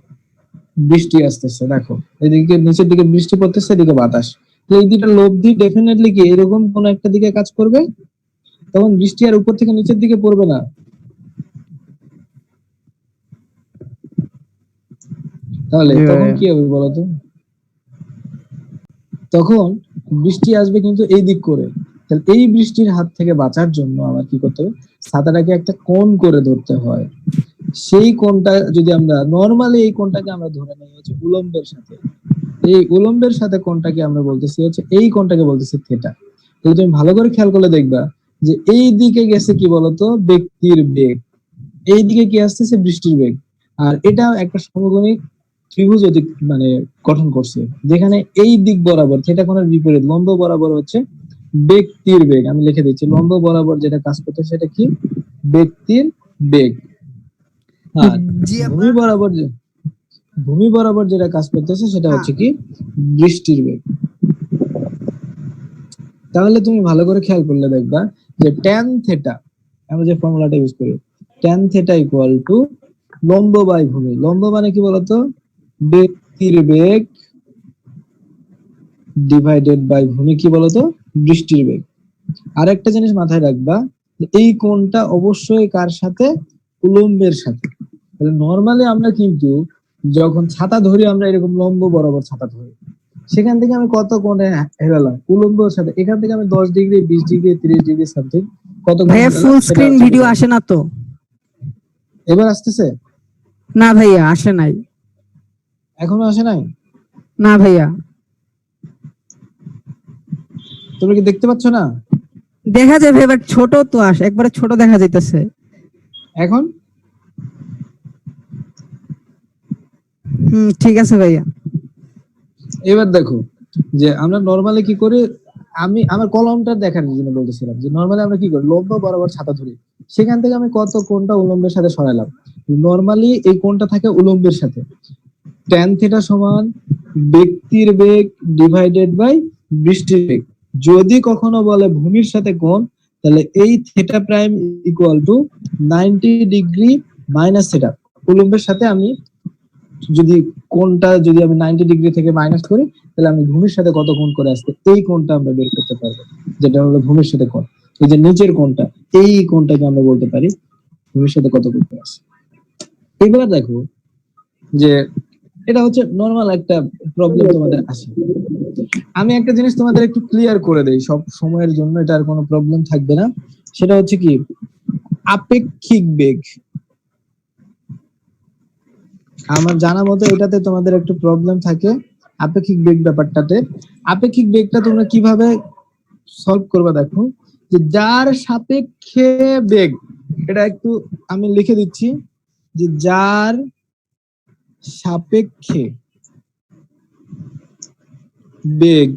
বৃষ্টি আসতেছে। দেখো এদিকে নিচের দিকে বৃষ্টি পড়তেছে, এদিকে বাতাস, তো এই দুইটা লব্ধি ডেফিনেটলি কি এরকম কোন একটা দিকে কাজ করবে, তখন বৃষ্টি আর উপর থেকে নিচের দিকে পড়বে না। তাহলে জি তখন ভাইয়া। কি হবে বলতো, তখন বৃষ্টি আসবে কিন্তু এই দিক করে। তাহলে এই বৃষ্টির হাত থেকে বাঁচার জন্য আমার কি করতে হবে, ছাতাটাকে একটা কোণ করে ধরতে হয়। সেই কোণটা যদি আমরা নর্মালি, এই কোণটাকে আমরা ধরে নেই হচ্ছে উলম্বের সাথে, এই উলম্বের সাথে কোণটাকে আমরা বলতেছি হচ্ছে, এই কোণটাকে বলতেছি থিটা। তাহলে তুমি ভালো করে খেয়াল করলে দেখবা যে এই দিকে গেছে কি বলতো, ব্যক্তির বেগ, এই দিকে কি আসতেছে, বৃষ্টির বেগ। আর এটা একটা সমকোণিক ত্রিভুজ মানে গঠন করছে, যেখানে এই দিক বরাবর থিটা কোণের বিপরীত লম্ব বরাবর হচ্ছে ব্যক্তির বেগ। আমি লিখে দিচ্ছি, লম্ব বরাবর যেটা কাজ করতে সেটা কি, ব্যক্তির বেগ। আর জি ভূমি আব্বা। বরাবর ভূমি বরাবর যেটা কাজ করতেছে সেটা হ্যাঁ। হচ্ছে কি, বৃষ্টির বেগ। তাহলে তুমি ভালো করে খেয়াল করলে দেখবা যে ট্যান থেটা, আমরা যে ফর্মুলাটা ইউজ করি, ট্যান থেটা ইকুয়াল টু লম্ব বাই ভূমি। লম্ব মানে কি বলতো, ব্যক্তির বেগ ডিভাইডেড বাই ভূমি কি বলতো, বৃষ্টির বেগ। আর একটা জিনিস মাথায় রাখবা, এই কোণটা অবশ্যই কার সাথে, উলম্বের সাথে। তাহলে নর্মালি আমরা কিন্তু যখন ছাতা ধরি, আমরা এরকম লম্ব বরাবর ছাতা ধরি, সেখান থেকে আমি কত কোণে হেলালাম, উলম্বের সাথে। এখান থেকে আমি 10 ডিগ্রি, 20 ডিগ্রি, 30 ডিগ্রি সামথিং কত কোণে ভাইয়া হেলালাম, ফুল সেটা স্ক্রিন হচ্ছে ভিডিও কি, আসে না তো? এবার আসতেছে? না ভাইয়া আসে নাই। এখনো আসে নাই? না ভাইয়া তোমরা কি দেখতে পাচ্ছ না? দেখা যায় ভাই, বাট ছোট তো আসে, একবারে ছোট দেখা যাইতেছে। এখন ঠিক আছে ভাইয়া। এবার দেখো যে আমরা নরমালি কি করি, আমি আমার কলমটা দেখার জন্য বলতেছিলাম যে নরমালি আমরা কি করি, লম্ব বরাবর ছাতা ধরি, সেখান থেকে আমি কত কোণটা উলম্বের সাথে সরাইলাম। নরমালি এই কোণটা থাকে উলম্বের সাথে। tan থিটা সমান ব্যক্তির বেগ ডিভাইডেড বাই বৃষ্টির বেগ। যদি কখনো বলে ভূমির সাথে কোণ, তাহলে এই theta prime equal to 90 degree minus theta. উলম্বের সাথে আমি যদি কোণটা যদি আমি 90 ডিগ্রি থেকে মাইনাস করি, তাহলে আমি ভূমির সাথে কত কোণ করে আসছে এই কোণটা আমরা বের করতে পারবো, যেটা হলো ভূমির সাথে কোণ। এই যে নিচের কোণটা, এই কোণটাকে আমরা বলতে পারি ভূমির সাথে কত কোণ করে আসছে। এবার দেখো যে এটা হচ্ছে নরমাল একটা প্রবলেম তোমাদের আসে। আমি একটা জিনিস তোমাদের একটু ক্লিয়ার করে দেই সব সময়ের জন্য, এটা আর কোনো প্রবলেম থাকবে না। সেটা হচ্ছে কি, আপেক্ষিক বেগ। আমার জানা মতো এটাতে তোমাদের একটু প্রবলেম থাকে আপেক্ষিক বেগ ব্যাপারটাতে। আপেক্ষিক বেগটা তোমরা কিভাবে সলভ করবে দেখো, যে যার সাপেক্ষে বেগ, এটা একটু আমি লিখে দিচ্ছি, যে যার সাপেক্ষে বেগ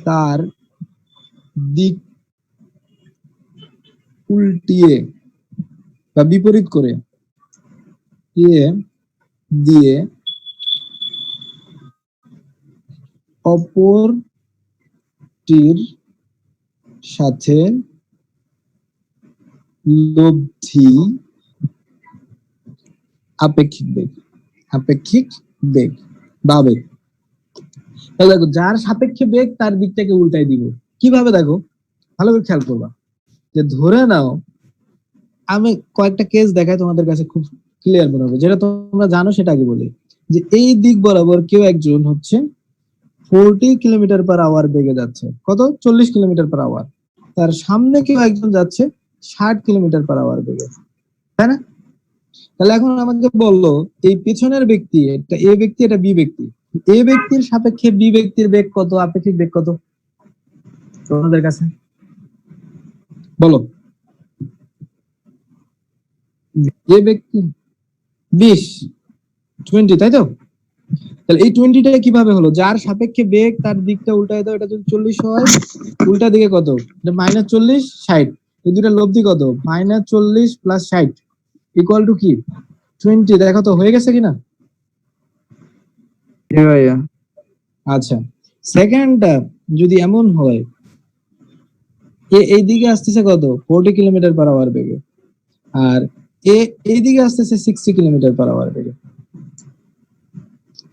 তার দিক উল্টিয়ে বা বিপরীত করে দিয়ে অপরটির সাথে লব্ধি আপেক্ষিক বেগ। আপেক্ষিক বেগ বা বেগ। তাহলে দেখো যার সাপেক্ষে বেগ তার দিকটাকে উল্টাই দিব। কিভাবে দেখো, ভালো করে খেয়াল করবা। যে ধরে নাও, আমি কয়েকটা কেস দেখাই তোমাদের কাছে, খুব ক্লিয়ার মনে হবে। যেটা তোমরা জানো সেটা আগে বলি। যে এই দিক বরাবর কেউ একজন হচ্ছে 40 কিলোমিটার পার আওয়ার বেগে যাচ্ছে, কত 40 কিলোমিটার পার আওয়ার। তার সামনে কেউ একজন যাচ্ছে 60 কিলোমিটার পার আওয়ার বেগে, তাই না? তাহলে এখন আমাকে বললো এই পিছনের ব্যক্তি, এটা এ ব্যক্তি, এটা বি ব্যক্তি, এ ব্যক্তির সাপেক্ষে বি ব্যক্তির বেগ কত, আপেক্ষিক বেগ কত তোমাদের কাছে বলো। এ ব্যক্তি 20 তাই তো? তাহলে এই 20টা কিভাবে হলো, যার সাপেক্ষে বেগ তার দিকটা উল্টায় দাও, এটা যদি 40 হয়, উল্টা দিকে কত, এটা -40 60, এই দুটা লব্ধি কত, -40 প্লাস 60 ইকুয়াল টু কি 20। দেখো তো হয়ে গেছে কিনা? ভাইয়া। আচ্ছা, সেকেন্ডটা যদি এমন হয়, এই দিকে আসতেছে কত 40 কিলোমিটার পার আওয়ার বেগে, আর এই দিকে আসতেছে 60 কিলোমিটার পার আওয়ার বেগে।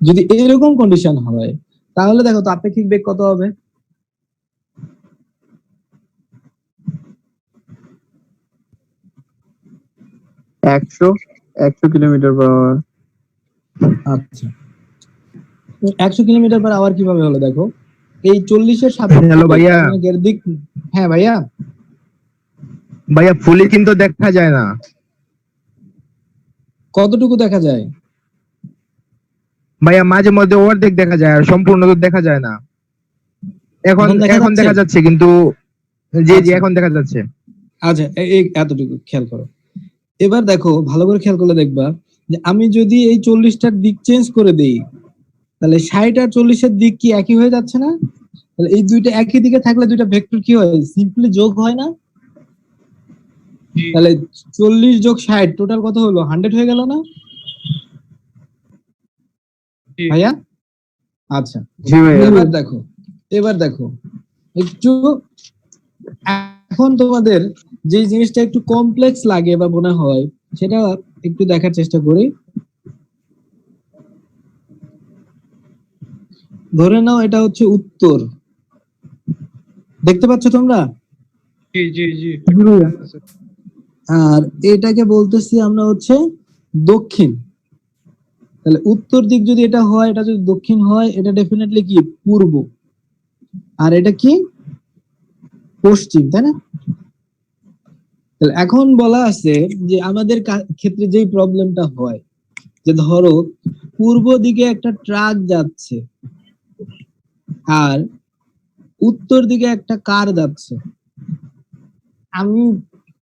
যদি এরকম কন্ডিশন হয়, তাহলে দেখো তো আপেক্ষিক বেগ কত হবে। একশো 100 কিলোমিটার পার আওয়ার। আচ্ছা, 100 কিলোমিটার পার আওয়ার কিভাবে হলো দেখো, এই 40-এর সাপেক্ষে হ্যালো ভাইয়া। এর দিক। হ্যাঁ ভাইয়া। ভাইয়া ফুলি কিন্তু দেখা যায় না। কতটুকু দেখা যায়? ভাইয়া মাঝে মধ্যে অর্ধেক দেখা যায় আর সম্পূর্ণ তো দেখা যায় না। এখন এখন দেখা যাচ্ছে কিন্তু, জি জি আচ্ছা। এখন দেখা যাচ্ছে। আচ্ছা, এই এতটুকু খেয়াল করো। এবার দেখো ভালো করে খেয়াল করলে দেখবা যে আমি যদি এই 40টার দিক চেঞ্জ করে দেই, তাহলে 60 আর 40-এর দিক কি একই হয়ে যাচ্ছে না? তাহলে এই দুইটা একই দিকে থাকলে দুইটা ভেক্টর কি হয়, সিম্পলি যোগ হয় না? তাহলে 40 যোগ 60 টোটাল কত হলো, 100 হয়ে গেল না ভাইয়া? আচ্ছা, জি ভাইয়া। এবার দেখো একটু, এখন তোমাদের যে জিনিসটা একটু কমপ্লেক্স লাগে বা মনে হয়, সেটা একটু দেখার চেষ্টা করি। ধরে নাও এটা হচ্ছে উত্তর, দেখতে পাচ্ছ তোমরা? জি জি জি। আর এটাকে বলতেছি আমরা হচ্ছে দক্ষিণ। তাহলে উত্তর দিক যদি এটা হয়, এটা যদি দক্ষিণ হয়, এটা ডেফিনেটলি কি পূর্ব, আর এটা কি পশ্চিম, তাই না? তাহলে এখন বলা আছে যে আমাদের ক্ষেত্রে যেই প্রবলেমটা হয় যে ধরো পূর্ব দিকে একটা ট্রাক যাচ্ছে আর উত্তর দিকে একটা কার যাচ্ছে। আমি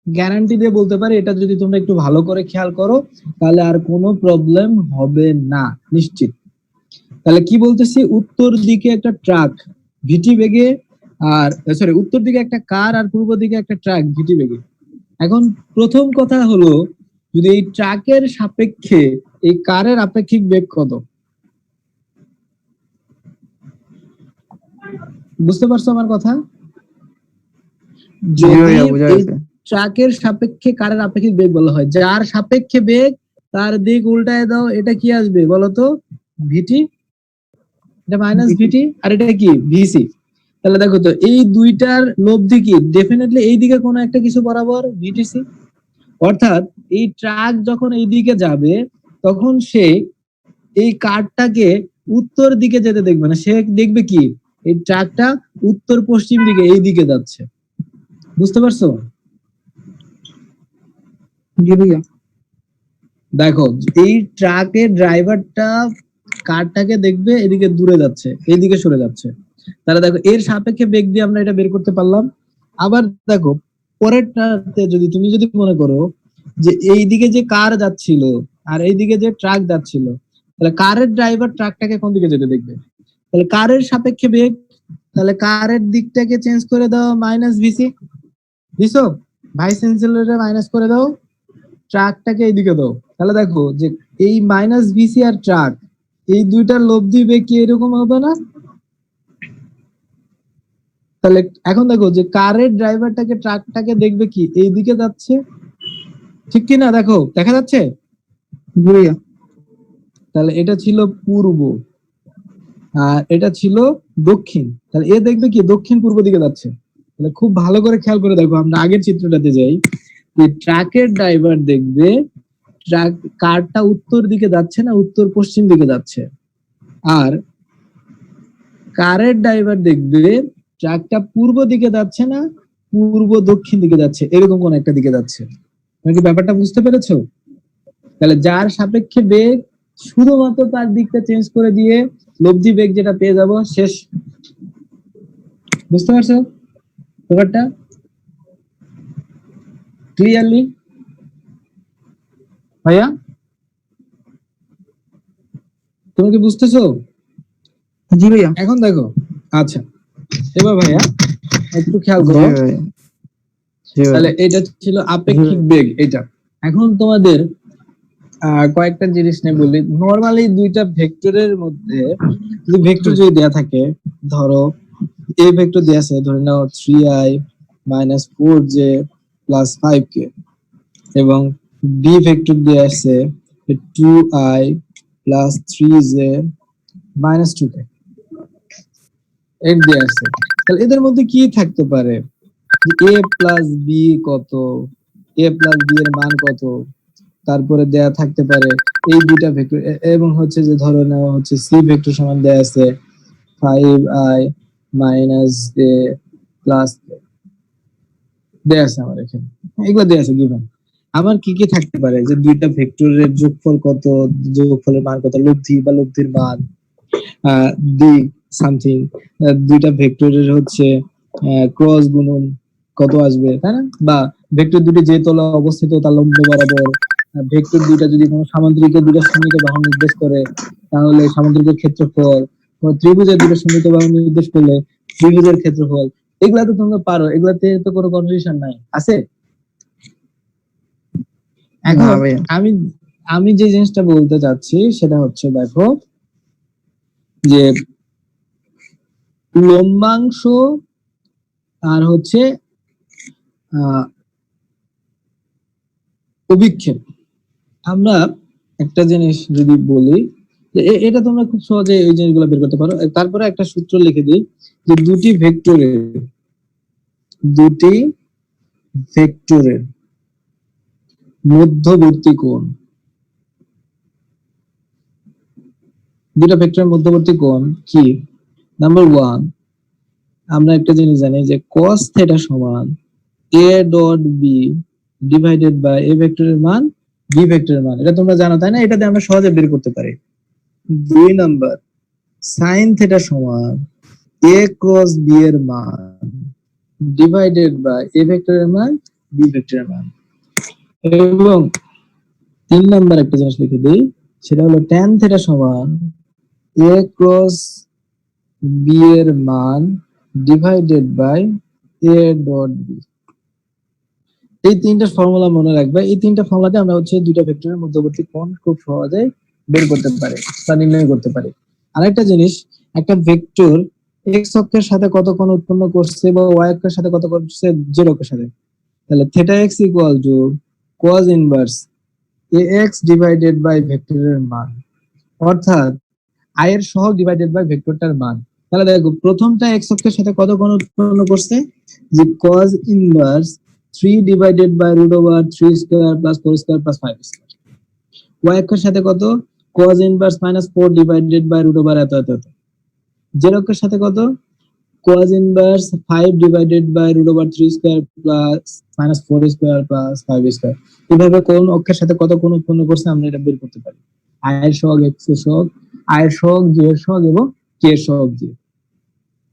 গ্যারান্টি দিয়ে বলতে পারি এটা যদি তোমরা একটু ভালো করে খেয়াল করো তাহলে আর কোনো প্রবলেম হবে না, নিশ্চিত। তাহলে কি বলতেছি, উত্তর দিকে একটা ট্রাক ভিটি বেগে আর সরি উত্তর দিকে একটা কার আর পূর্ব দিকে একটা ট্রাক ভিটি বেগে। এখন প্রথম কথা হলো যদি এই ট্রাকের সাপেক্ষে এই কারের আপেক্ষিক বেগ কত, বুঝতে পারছো আমার কথা? জি যদি ভাইয়া বোঝা এই গেছে। ট্রাকের সাপেক্ষে কারের আপেক্ষিক বেগ বলা হয়, যার সাপেক্ষে বেগ তার দিক উল্টায় দাও, এটা কি আসবে বলতো? ভিটি, এটা মাইনাস ভিটি, আর এটা কি ভিসি। তাহলে দেখো তো এই দুইটার লব্ধি কি, ডেফিনেটলি এই দিকে কোনো একটা কিছু বরাবর ভিটিসি। অর্থাৎ এই ট্রাক যখন এই দিকে যাবে তখন সে এই কারটাকে উত্তর দিকে যেতে দেখবে না, সে দেখবে কি এই ট্রাকটা উত্তর পশ্চিম দিকে এই দিকে যাচ্ছে। বুঝতে পারছো? জি ভাইয়া। দেখো এই ট্রাকের ড্রাইভারটা কারটাকে দেখবে এদিকে দূরে যাচ্ছে, এইদিকে সরে যাচ্ছে। তাহলে দেখো এর সাপেক্ষে বেগ দিয়ে আমরা এটা বের করতে পারলাম। আবার দেখো পরেরটাতে তুমি যদি মনে করো যে এইদিকে যে কার যাচ্ছিল আর এইদিকে যে ট্রাক যাচ্ছিল, তাহলে কারের ড্রাইভার ট্রাকটাকে কোন দিকে যেতে দেখবে? তাহলে কারের সাপেক্ষে বেগ, তাহলে কারের দিকটাকে চেঞ্জ করে দাও মাইনাস ভিসি, দিছো ভাইস চ্যান্সেলরে মাইনাস করে দাও, ট্রাকটাকে এইদিকে দাও। তাহলে দেখো যে এই মাইনাস ভিসি আর ট্রাক এই দুইটার লব্ধি বেগ কি এরকম হবে না? তাহলে এখন দেখো যে কারের ড্রাইভারটাকে ট্রাকটাকে দেখবে কি এইদিকে যাচ্ছে, ঠিক কি না? দেখো দেখা যাচ্ছে। জি ভাইয়া। তাহলে এটা ছিল পূর্ব আর এটা ছিল দক্ষিণ, তাহলে এ দেখবে কি দক্ষিণ পূর্ব দিকে যাচ্ছে। তাহলে খুব ভালো করে খেয়াল করে দেখো, আমরা আগের চিত্রটাতে যাই, যে ট্রাকের ড্রাইভার দেখবে ট্রাক কারটা উত্তর দিকে যাচ্ছে না উত্তর পশ্চিম দিকে যাচ্ছে, আর কারের ড্রাইভার দেখবে ট্রাকটা পূর্ব দিকে যাচ্ছে না পূর্ব দক্ষিণ দিকে যাচ্ছে, এরকম কোন একটা দিকে যাচ্ছে। তুমি কি ব্যাপারটা বুঝতে পেরেছো? তাহলে যার সাপেক্ষে বেগ শুধুমাত্র তার দিকটা চেঞ্জ করে দিয়ে লব্ধি বেগ যেটা পেয়ে যাব, শেষ। বুঝতে পারছো ব্যাপারটা ক্লিয়ারলি ভাইয়া? তুমি কি বুঝতেছো? জি ভাইয়া। এখন দেখো, আচ্ছা এবার ভাইয়া একটু খেয়াল জি করো, ভাইয়া। জি ভাইয়া। তাহলে এটা ছিল আপেক্ষিক বেগ। এটা এখন তোমাদের কয়েকটা জিনিস নিয়ে বলি। নরমালি দুইটা ভেক্টরের মধ্যে যদি ভেক্টর যদি দেয়া থাকে, ধরো এ ভেক্টর দেয়া আছে, ধরে নাও 3i minus 4j plus 5k, এবং বি ভেক্টর দেয়া আছে 2i plus 3j minus 2k, এর দেয়া আছে। তাহলে এদের মধ্যে কি থাকতে পারে? এ প্লাস বি কত, এ প্লাস বি এর মান কত, তারপরে দেয়া থাকতে পারে এই দুইটা ভেক্টর, এবং হচ্ছে যে ধরে নেওয়া হচ্ছে সি ভেক্টর সমান দেয়া আছে 5i মাইনাস জে প্লাস দেয়া আছে আমার এখানে, এগুলো দেয়া আছে গিভেন। আমার কি কি থাকতে পারে যে দুইটা ভেক্টরের যোগফল কত, যোগফলের মান কত, লব্ধি বা লব্ধির মান, দিক সামথিং, দুইটা ভেক্টরের হচ্ছে ক্রস গুণন কত আসবে, তাই না? বা ভেক্টর দুটি যে তলে অবস্থিত তার লম্ব বরাবর, ভেক্টর দুইটা যদি কোনো সামান্তরিকের দুইটা সমমিত বাহু নির্দেশ করে তাহলে সামান্তরিকের ক্ষেত্রফল, কোনো ত্রিভুজের দুটো সমমিত বাহু নির্দেশ করলে ত্রিভুজের ক্ষেত্রফল, এগুলা তো তোমরা পারো, এগুলাতে তো কোনো কনফিউশন নাই আছে। এখন না ভাইয়া। আমি আমি যে জিনিসটা বলতে চাচ্ছি সেটা হচ্ছে দেখো যে লম্বাংশ আর হচ্ছে অভিক্ষেপ, আমরা একটা জিনিস যদি বলি যে এটা তোমরা খুব সহজে এই জিনিসগুলো বের করতে পারো। তারপরে একটা সূত্র লিখে দিই যে দুটি ভেক্টরের মধ্যবর্তী কোণ, দুটা ভেক্টরের মধ্যবর্তী কোণ কি? নাম্বার 1, আমরা একটা জিনিস জানি যে cos θ সমান a dot b divided by a ভেক্টরের মান বি ভেক্টরের মান। এটা তোমরা জানো তাই না? এটাতে আমরা সহজে বের করতে পারি। 2 নাম্বার, সাইন থিটা সমান এ ক্রস বি এর মান ডিভাইডেড বাই এ ভেক্টরের মান বি ভেক্টরের মান। এবং 3 নাম্বার একটা জিনিস লিখে দিই, সেটা হলো tan থিটা সমান a ক্রস b এর মান divided by a dot b। এই তিনটা ফর্মুলা মনে রাখবে। এই তিনটা ফর্মুলাতে আমরা হচ্ছে দুইটা ভেক্টরের মধ্যবর্তী কোণ খুব সহজেই বের করতে পারি বা নির্ণয় করতে পারি। আরেকটা জিনিস, একটা ভেক্টর এক্স অক্ষের সাথে কত কোণ উৎপন্ন করছে বা ওয়াই অক্ষের সাথে কত করছে জেড অক্ষের সাথে, তাহলে theta x equal to cos inverse ax divided by ভেক্টরের মান, অর্থাৎ i এর সহগ ডিভাইডেড বাই ভেক্টরটার মান। তাহলে দেখো প্রথমটা x অক্ষের সাথে কত কোণ উৎপন্ন করছে, যে cos inverse 3 divided by root over 3 square plus 4 square plus 5 square. y অক্ষের সাথে কত, cos inverse -4 divided by root over এত এত এত। z অক্ষের সাথে কত, cos inverse 5 divided by root over 3 square plus -4 square plus 5 square. এইভাবে কোন অক্ষের সাথে কত কোণ উৎপন্ন করছে আমরা এটা বের করতে পারি। i এর সহগ x এর সহগ, i এর সহগ j এর সহগ এবং k এর সহগ j।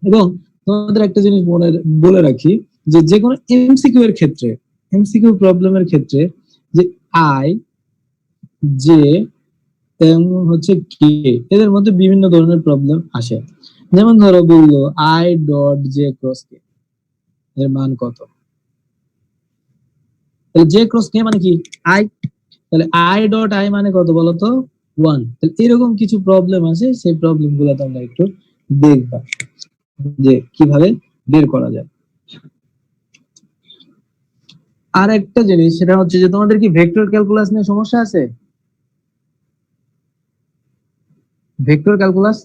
এবং তোমাদের একটা জিনিস বলে রাখি, যে যে কোনো এমসিকিউ এর ক্ষেত্রে, এমসিকিউ প্রবলেমের ক্ষেত্রে, যে i j এবং হচ্ছে k এদের মধ্যে বিভিন্ন ধরনের প্রবলেম আসে। যেমন ধরো বললো i dot j cross k এর মান কত, তাহলে j ক্রস k মানে কি i, তাহলে i ডট i মানে কত বলতো 1। তাহলে এরকম কিছু প্রবলেম আছে, সেই প্রবলেম গুলো তোমরা একটু দেখবা যে কিভাবে বের করা যায়। আর একটা জিনিস, সেটা হচ্ছে যে তোমাদের কি ভেক্টর ক্যালকুলাস নিয়ে সমস্যা আছে? ভেক্টর ক্যালকুলাস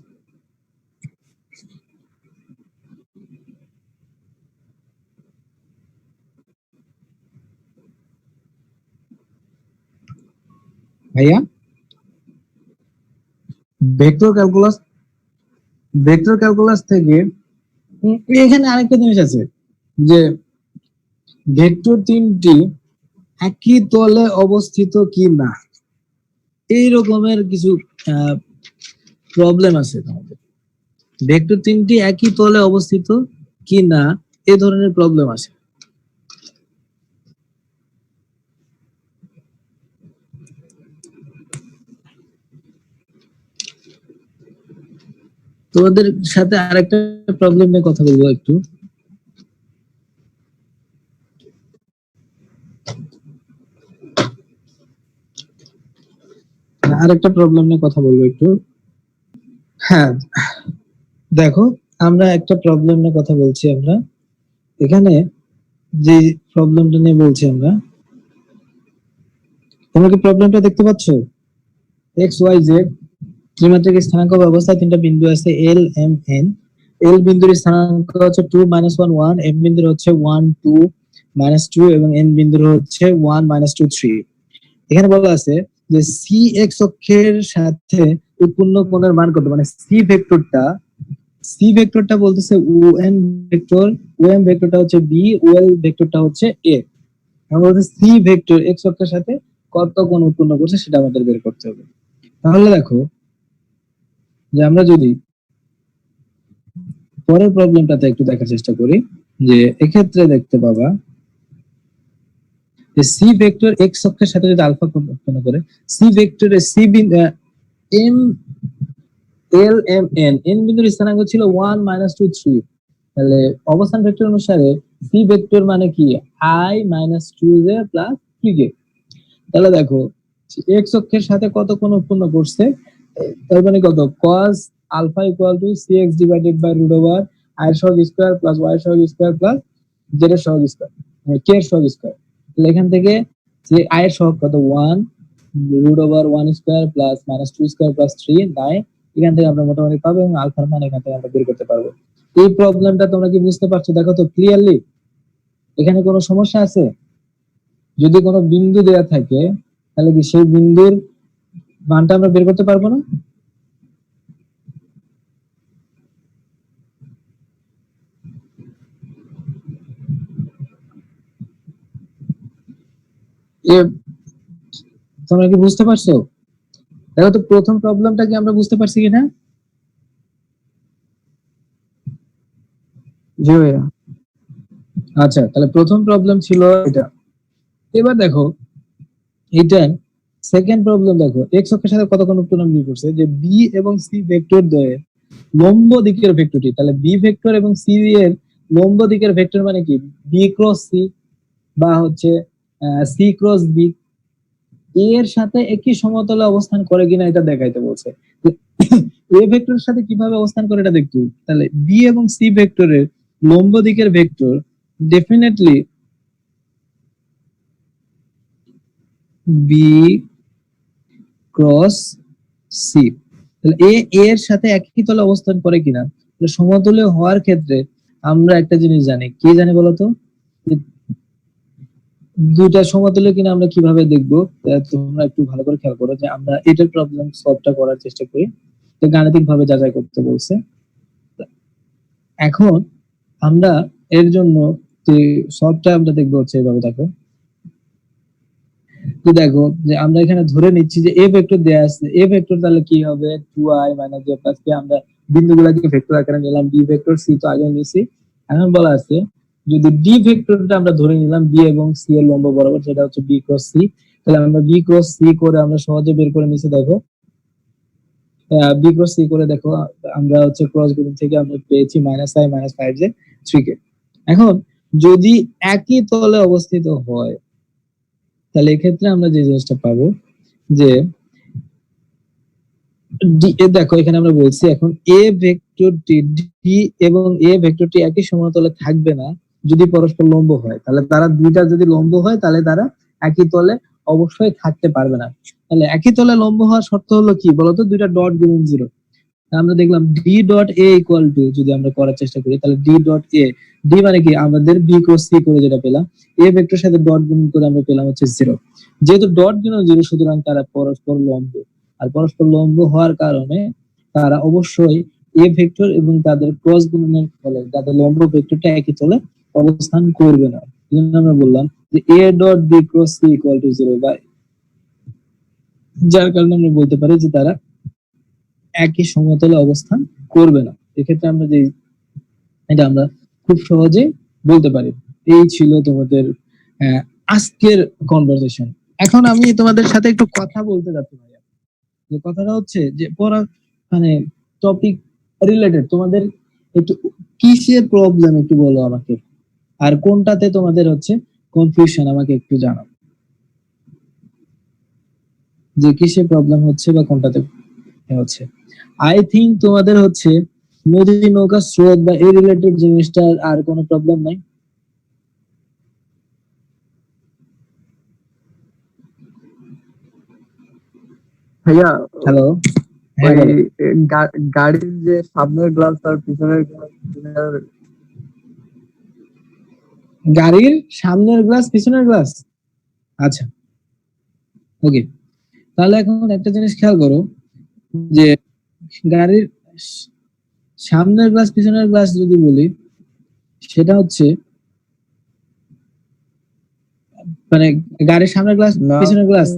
ভাইয়া, ভেক্টর ক্যালকুলাস, ভেক্টর ক্যালকুলাস থেকে এখানে আরেকটা জিনিস আছে, যে ভেক্টর তিনটি একই তলে অবস্থিত কি না, এই রকমের কিছু প্রবলেম আছে তোমাদের। ভেক্টর তিনটি একই তলে অবস্থিত কি না, এই ধরনের প্রবলেম আছে। তোমাদের সাথে আরেকটা প্রবলেম নিয়ে কথা বলবো একটু। আরেকটা প্রবলেম নিয়ে কথা বলবো একটু। হ্যাঁ দেখো, আমরা একটা প্রবলেম নিয়ে কথা বলছি। আমরা এখানে যে প্রবলেমটা নিয়ে বলছি আমরা, তোমরা কি প্রবলেমটা দেখতে পাচ্ছ? এক্স ওয়াই জেড ত্রিমাত্রিক স্থানাঙ্ক ব্যবস্থায় তিনটা বিন্দু আছে এল এম এন। এল বিন্দুর স্থানাঙ্ক হচ্ছে 2 -1 1, এম বিন্দুর হচ্ছে 1 2 -2 এবং এন বিন্দুর হচ্ছে 1 -2 3। এখানে বলা আছে যে সি এক্স অক্ষের সাথে উৎপন্ন কোণের মান কত, মানে সি ভেক্টরটা বলতেছে ও এন ভেক্টর, ও এম ভেক্টরটা হচ্ছে বি, ও এল ভেক্টরটা হচ্ছে এ। আমরা বলতে সি ভেক্টর এক্স অক্ষের সাথে কত কোণ উৎপন্ন করছে সেটা আমাদের বের করতে হবে। তাহলে দেখো যে আমরা যদি পরের প্রবলেমটাতে একটু দেখার চেষ্টা করি, যে এক্ষেত্রে দেখতে পাবা যে সি ভেক্টর এক্স অক্ষের সাথে যদি আলফা কোণ উৎপন্ন করে, সি ভেক্টরের c m l m n, n বিন্দুর স্থানাঙ্ক ছিল 1 -2 3। তাহলে অবস্থান ভেক্টর অনুসারে সি ভেক্টর মানে কি i -2j প্লাস 3j। তাহলে দেখো এক্স অক্ষের সাথে কত কোণ উৎপন্ন করছে, তার মানে কত cos alpha equal to cx divided by root over i এর সহগ স্কয়ার প্লাস y এর সহগ স্কয়ার প্লাস z এর সহগ স্কয়ার, k এর সহগ স্কয়ার। তাহলে এখান থেকে যে i এর সহগ কত 1 root over 1 square plus -2 square plus 3 9। এখান থেকে আমরা মোটামুটি পাবো এবং আলফার মান এখান থেকে আমরা বের করতে পারবো। এই প্রবলেমটা তোমরা কি বুঝতে পারছো? দেখো তো ক্লিয়ারলি, এখানে কোনো সমস্যা আছে? যদি কোনো বিন্দু দেয়া থাকে তাহলে কি সেই বিন্দুর মানটা আমরা বের করতে পারবো না? এ তোমরা কি বুঝতে পারছো? দেখো তো প্রথম প্রবলেমটা কি আমরা বুঝতে পারছি কিনা? জি ভাইয়া। আচ্ছা, তাহলে প্রথম প্রবলেম ছিল এটা। এবার দেখো এটা সেকেন্ড প্রবলেম। দেখো এক্স অক্ষের সাথে কত কোণ উৎপন্ন করছে যে বি এবং সি ভেক্টর দ্বয়ের লম্ব দিকের ভেক্টরটি। তাহলে বি ভেক্টর এবং সি এর লম্ব দিকের ভেক্টর মানে কি? বি ক্রস সি বা হচ্ছে সি ক্রস বি এর সাথে একই সমতলে অবস্থান করে কিনা এটা দেখাইতে বলছে। এ ভেক্টরের সাথে কিভাবে অবস্থান করে এটা দেখতে হবে। তাহলে বি এবং সি ভেক্টরের লম্ব দিকের vector definitely b cross c. তাহলে এ এর সাথে একই তলে অবস্থান করে কিনা। তাহলে সমতলে হওয়ার ক্ষেত্রে আমরা একটা জিনিস জানি, কি জানি বলতো? যে দুইটা সমতলে কিনা আমরা কিভাবে দেখবো? তোমরা একটু ভালো করে খেয়াল করো যে আমরা এটার প্রবলেম সলভটা করার চেষ্টা করি। তো গাণিতিক ভাবে যাচাই করতে বলছে। এখন আমরা এর জন্য যে সলভটা আমরা দেখবো হচ্ছে এভাবে। দেখো তো দেখো যে আমরা এখানে ধরে নিচ্ছি যে এ ভেক্টর দেয়া আছে। এ ভেক্টর তাহলে কি হবে? 2i - j + k। আমরা বিন্দুগুলোকে ভেক্টর আকারে নিলাম। বি ভেক্টর সি তো আগে নিয়েছি। এখন বলা আছে যদি ডি ভেক্টরটা আমরা ধরে নিলাম বি এবং সি এর লম্ব বরাবর, সেটা হচ্ছে বি ক্রস সি। তাহলে আমরা বি ক্রস সি করে আমরা সহজে বের করে নিচ্ছি। দেখো বি ক্রস সি করে দেখো আমরা হচ্ছে ক্রস গুণ থেকে আমরা পেয়েছি -i - 5j 3k। এখন যদি একই তলে অবস্থিত হয় তাহলে এক্ষেত্রে আমরা যে জিনিসটা পাবো যে দেখো এখানে আমরা বলছি এখন এ ভেক্টরটি ডি এবং এ ভেক্টরটি একই সমতলে থাকবে না যদি পরস্পর লম্ব হয়। তাহলে তারা দুইটা যদি লম্ব হয় তাহলে তারা একই তলে অবশ্যই থাকতে পারবে না। তাহলে একই তলে লম্ব হওয়ার শর্ত হলো কি বলতো? দুইটা ডট গুণন 0। আমরা দেখলাম D dot A equal to, যদি আমরা করার চেষ্টা করি তাহলে ডি ডট এ, ডি মানে কি আমাদের বি ক্রস সি করে যেটা পেলাম, এ ভেক্টর সাথে ডট গুণন করে আমরা পেলাম হচ্ছে 0। যেহেতু ডট গুণন 0 সুতরাং তারা পরস্পর লম্ব। আর পরস্পর লম্ব হওয়ার কারণে তারা অবশ্যই এ ভেক্টর এবং তাদের ক্রস গুণনের ফলে তাদের লম্ব ভেক্টরটা একই তলে অবস্থান করবে না। এই জন্য আমরা বললাম যে a dot b cross c equal to 0, বা যার কারণে আমরা বলতে পারি যে তারা একই সমতলে অবস্থান করবে না। এক্ষেত্রে আমরা যে এটা আমরা খুব সহজে বলতে পারি। এই ছিল তোমাদের আজকের কনভারসেশন। এখন আমি তোমাদের সাথে একটু কথা বলতে যাচ্ছি ভাইয়া। যে কথাটা হচ্ছে যে পড়া মানে টপিক রিলেটেড তোমাদের একটু কিসের প্রবলেম একটু বলো আমাকে, আর কোনটাতে তোমাদের হচ্ছে কনফিউশন আমাকে একটু জানাও, যে কিসের প্রবলেম হচ্ছে বা কোনটাতে হচ্ছে। আই থিঙ্ক তোমাদের হচ্ছে নদী, নৌকা, স্রোত বা এই রিলেটেড জিনিসটার আর কোনো প্রবলেম নাই। ভাইয়া হ্যালো, হ্যাঁ ওই বলো। গাড়ির যে সামনের গ্লাস আর পিছনের গ্লাস, গাড়ির সামনের গ্লাস পিছনের গ্লাস, আচ্ছা ওকে। তাহলে এখন একটা জিনিস খেয়াল করো যে গাড়ির সামনের গ্লাস পিছনের গ্লাস যদি বলি, সেটা হচ্ছে মানে গাড়ির সামনের গ্লাস না পিছনের গ্লাস,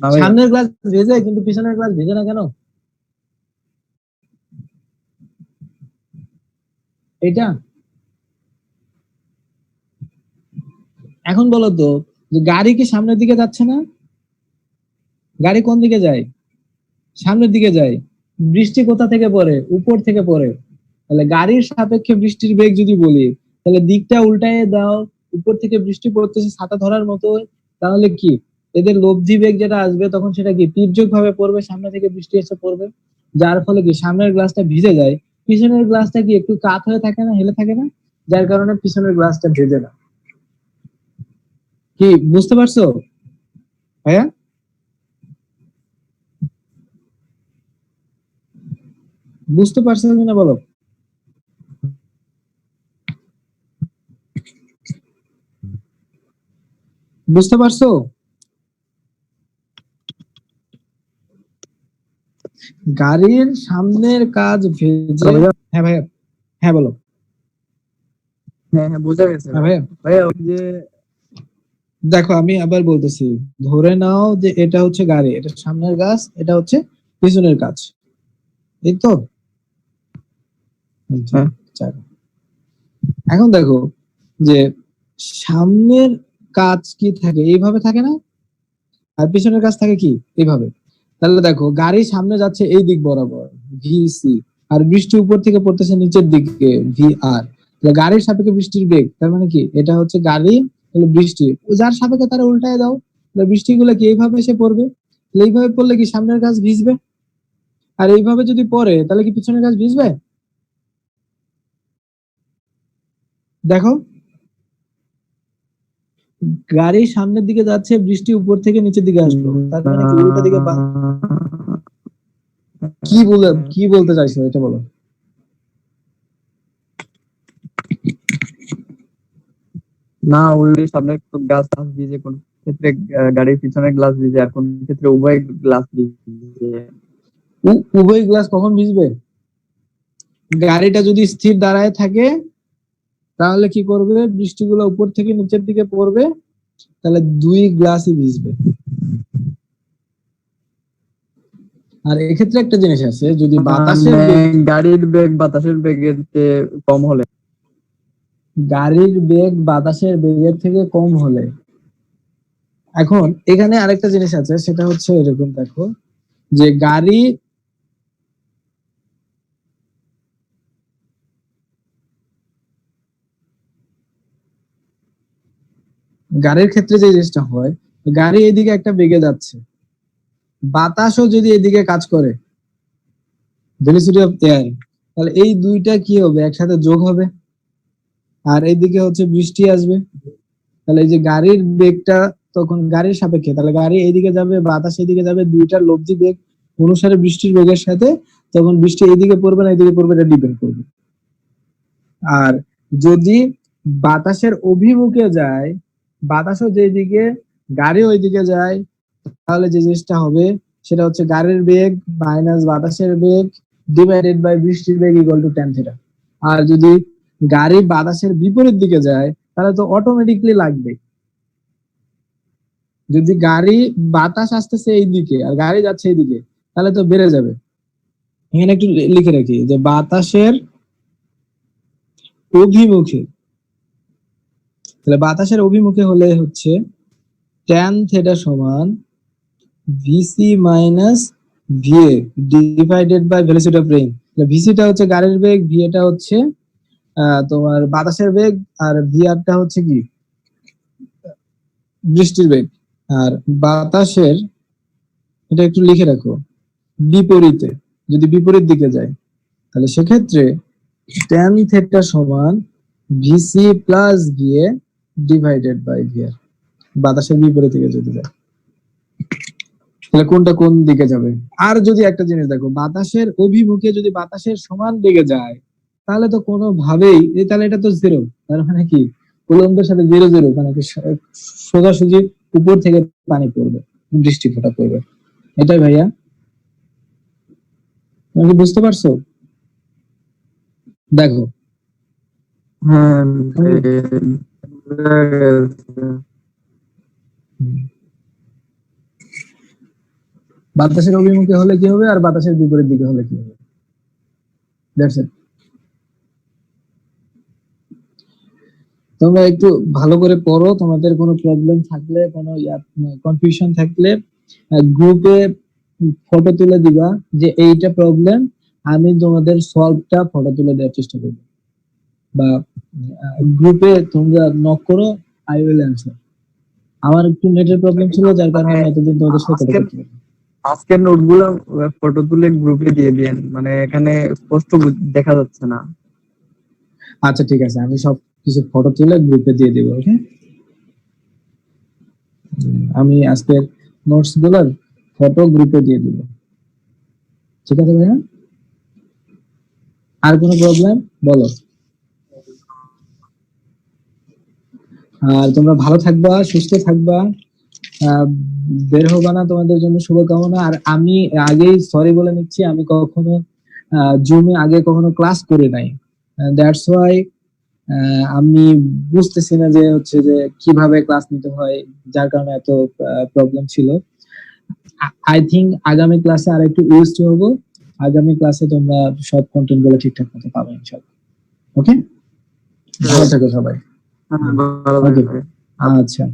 না ভাইয়া। সামনের গ্লাস ভেজে কিন্তু পিছনের গ্লাস ভেজে না কেন? এটা এখন বলো তো যে গাড়ি কি সামনের দিকে যাচ্ছে না? গাড়ি কোন দিকে যায়? সামনের দিকে যায়। বৃষ্টি কোথা থেকে পড়ে? উপর থেকে পড়ে। তাহলে গাড়ির সাপেক্ষে বৃষ্টির বেগ যদি বলি, তাহলে দিকটা উল্টায় দাও, উপর থেকে বৃষ্টি পড়তেছে ছাতা ধরার মতো, তাহলে কি এদের লব্ধি বেগ যেটা আসবে তখন সেটা কি তির্যক ভাবে পড়বে, সামনে থেকে বৃষ্টি এসে পড়বে, যার ফলে কি সামনের গ্লাসটা ভিজে যায়, পিছনের গ্লাসটা কি একটু কাত হয়ে থাকে না, হেলে থাকে না, যার কারণে পিছনের গ্লাসটা ভেজে না। কি বুঝতে পারছো ভাইয়া? বুঝতে পারছো কিনা বলো? বুঝতে পারছো? গাড়ির সামনের কাজ ভেজে, ভাইয়া হ্যাঁ ভাইয়া, হ্যাঁ বলো। হ্যাঁ হ্যাঁ বোঝা গেছে হ্যাঁ ভাইয়া, ভাইয়া। ওই যে দেখো আমি আবার বলতেছি, ধরে নাও যে এটা হচ্ছে গাড়ি, এটা সামনের গাছ, এটা হচ্ছে পিছনের কাজ, এই তো। হ্যাঁ। চার। এখন দেখো যে সামনের কাজ কি থাকে, এইভাবে থাকে না, আর পিছনের কাজ থাকে কি এইভাবে। তাহলে দেখো গাড়ি সামনে যাচ্ছে এই দিক বরাবর ভিসি, আর বৃষ্টি উপর থেকে পড়তেছে নিচের দিকে ভি আর। তাহলে গাড়ির সাপেক্ষে বৃষ্টির বেগ, তার মানে কি এটা হচ্ছে গাড়ি, তাহলে বৃষ্টি যার সাপেক্ষে তারা উল্টায় দাও, তাহলে বৃষ্টিগুলো কি এইভাবে এসে পড়বে। তাহলে এইভাবে পড়লে কি সামনের গাছ ভিজবে, আর এইভাবে যদি পড়ে তাহলে কি পিছনের গাছ ভিজবে। দেখো গাড়ি সামনের দিকে যাচ্ছে, বৃষ্টি উপর থেকে নিচের দিকে আসলো, তার মানে কি উল্টা দিকে কি বলতে চাইছো এটা বলো। না, উল্টে সামনে গ্লাস ভিজে, কোন ক্ষেত্রে গাড়ির পিছনে গ্লাস ভিজে, আর কোন ক্ষেত্রে উভয় গ্লাস ভিজে। উভয় গ্লাস কখন ভিজবে, গাড়িটা যদি স্থির দাঁড়ায় থাকে তাহলে কি করবে, বৃষ্টিগুলো উপর থেকে নিচের দিকে পড়বে, তাহলে দুই গ্লাসই ভিজবে। আর এক্ষেত্রে একটা জিনিস আছে, যদি বাতাসের মানে বেগ, গাড়ির বেগ বাতাসের বেগের চেয়ে কম হলে, গাড়ির বেগ বাতাসের বেগের থেকে কম হলে। এখন এখানে আরেকটা জিনিস আছে, সেটা হচ্ছে এরকম, দেখো যে গাড়ির ক্ষেত্রে যে জিনিসটা হয়, গাড়ি এদিকে একটা বেগে যাচ্ছে, বাতাসও যদি এদিকে কাজ করে, ভেলোসিটি অফ এয়ার, তাহলে এই দুইটা কি হবে, একসাথে যোগ হবে, আর এইদিকে হচ্ছে বৃষ্টি আসবে। তাহলে এই যে গাড়ির বেগটা তখন গাড়ির সাপেক্ষে, তাহলে গাড়ি এইদিকে যাবে, বাতাস এদিকে যাবে, দুইটার লব্ধি বেগ অনুসারে বৃষ্টির বেগের সাথে তখন বৃষ্টি এইদিকে পড়বে না এদিকে পড়বে, এটা ডিপেন্ড করবে। আর যদি বাতাসের অভিমুখে যায়, বাতাসও যেদিকে গাড়ি ওইদিকে যায়, তাহলে যে জিনিসটা হবে সেটা হচ্ছে গাড়ির বেগ মাইনাস বাতাসের বেগ ডিভাইডেড বাই বৃষ্টির বেগ ইকুয়াল টু ট্যান থিটা। আর যদি গাড়ি বাতাসের বিপরীত দিকে যায় তাহলে তো অটোমেটিকলি লাগবে। যদি গাড়ি বাতাস আসতেছে এই দিকে আর গাড়ি যাচ্ছে এইদিকে, তাহলে তো বেড়ে যাবে। এখানে একটু লিখে রাখি যে বাতাসের অভিমুখে, তাহলে বাতাসের অভিমুখে হলে হচ্ছে ট্যান থিটা সমান VC minus VA divided by velocity of rain. ভিসিটা হচ্ছে গাড়ির বেগ, ভিএটা হচ্ছে তোমার বাতাসের বেগ, আর ভিআরটা হচ্ছে কি বৃষ্টির বেগ। আর বাতাসের, এটা একটু লিখে রাখো, বিপরীতে, যদি বিপরীত দিকে যায় তাহলে সেক্ষেত্রে ট্যান থিটা সমান v c plus v a divided by v r. বাতাসের বিপরীত দিকে যদি যায় তাহলে কোনটা কোন দিকে যাবে। আর যদি একটা জিনিস দেখো, বাতাসের অভিমুখে যদি বাতাসের সমান দিকে যায় তাহলে তো কোনোভাবেই, তাহলে এটা তো জিরো, তার মানে কি উলম্বের সাথে জিরো জিরো, মানে কি সোজাসুজি উপর থেকে পানি পড়বে, বৃষ্টি ফোঁটা পড়বে। এটাই ভাইয়া, তুমি কি বুঝতে পারছো। দেখো হ্যাঁ, বাতাসের অভিমুখে হলে কি হবে আর বাতাসের বিপরীত দিকে হলে কি হবে, দ্যাটস ইট। তোমরা একটু ভালো করে পড়ো, তোমাদের কোনো প্রবলেম থাকলে, কোনো কনফিউশন থাকলে গ্রুপে ফটো তুলে দিবা যে এইটা প্রবলেম, আমি তোমাদের সলভটা ফটো তুলে দেওয়ার চেষ্টা করব, বা গ্রুপে তোমরা নক করো, আই উইল অ্যানসার। আমার একটু নেটের প্রবলেম ছিল যার কারণে আমি এতদিন তোমাদের সাথে কথা বলতে পারিনি। আজকের নোটগুলো ফটো তুলে গ্রুপে দিয়ে দিন, মানে এখানে স্পষ্ট দেখা যাচ্ছে না। আচ্ছা ঠিক আছে, আমি সব কিছু ফটো তুলে গ্রুপে দিয়ে দেবো। ওকে, আমি আজকের নোটস গুলোর ফটো গ্রুপে দিয়ে দিব, ঠিক আছে ভাইয়া। আর কোনো প্রবলেম বলো। আর তোমরা ভালো থাকবা, সুস্থ থাকবা, বের হবা না, তোমাদের জন্য শুভকামনা। আর আমি আগেই সরি বলে নিচ্ছি, আমি কখনো জুমে আগে কখনো ক্লাস করি নাই, দ্যাটস ওয়াই আমি বুঝতেছি না যে হচ্ছে যে কিভাবে ক্লাস নিতে হয়, যার কারণে এত প্রবলেম ছিল। আই থিঙ্ক আগামী ক্লাসে আর একটু ইউজ টু হবো। আগামী ক্লাসে তোমরা সব কন্টেন্ট গুলো ঠিকঠাক মতো পাবে ইনশাআল্লাহ। ওকে, ভালো থাকো সবাই। হ্যাঁ, ভালো থাকবে। আচ্ছা,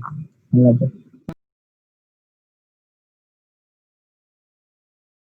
আল্লাহ হাফেজ।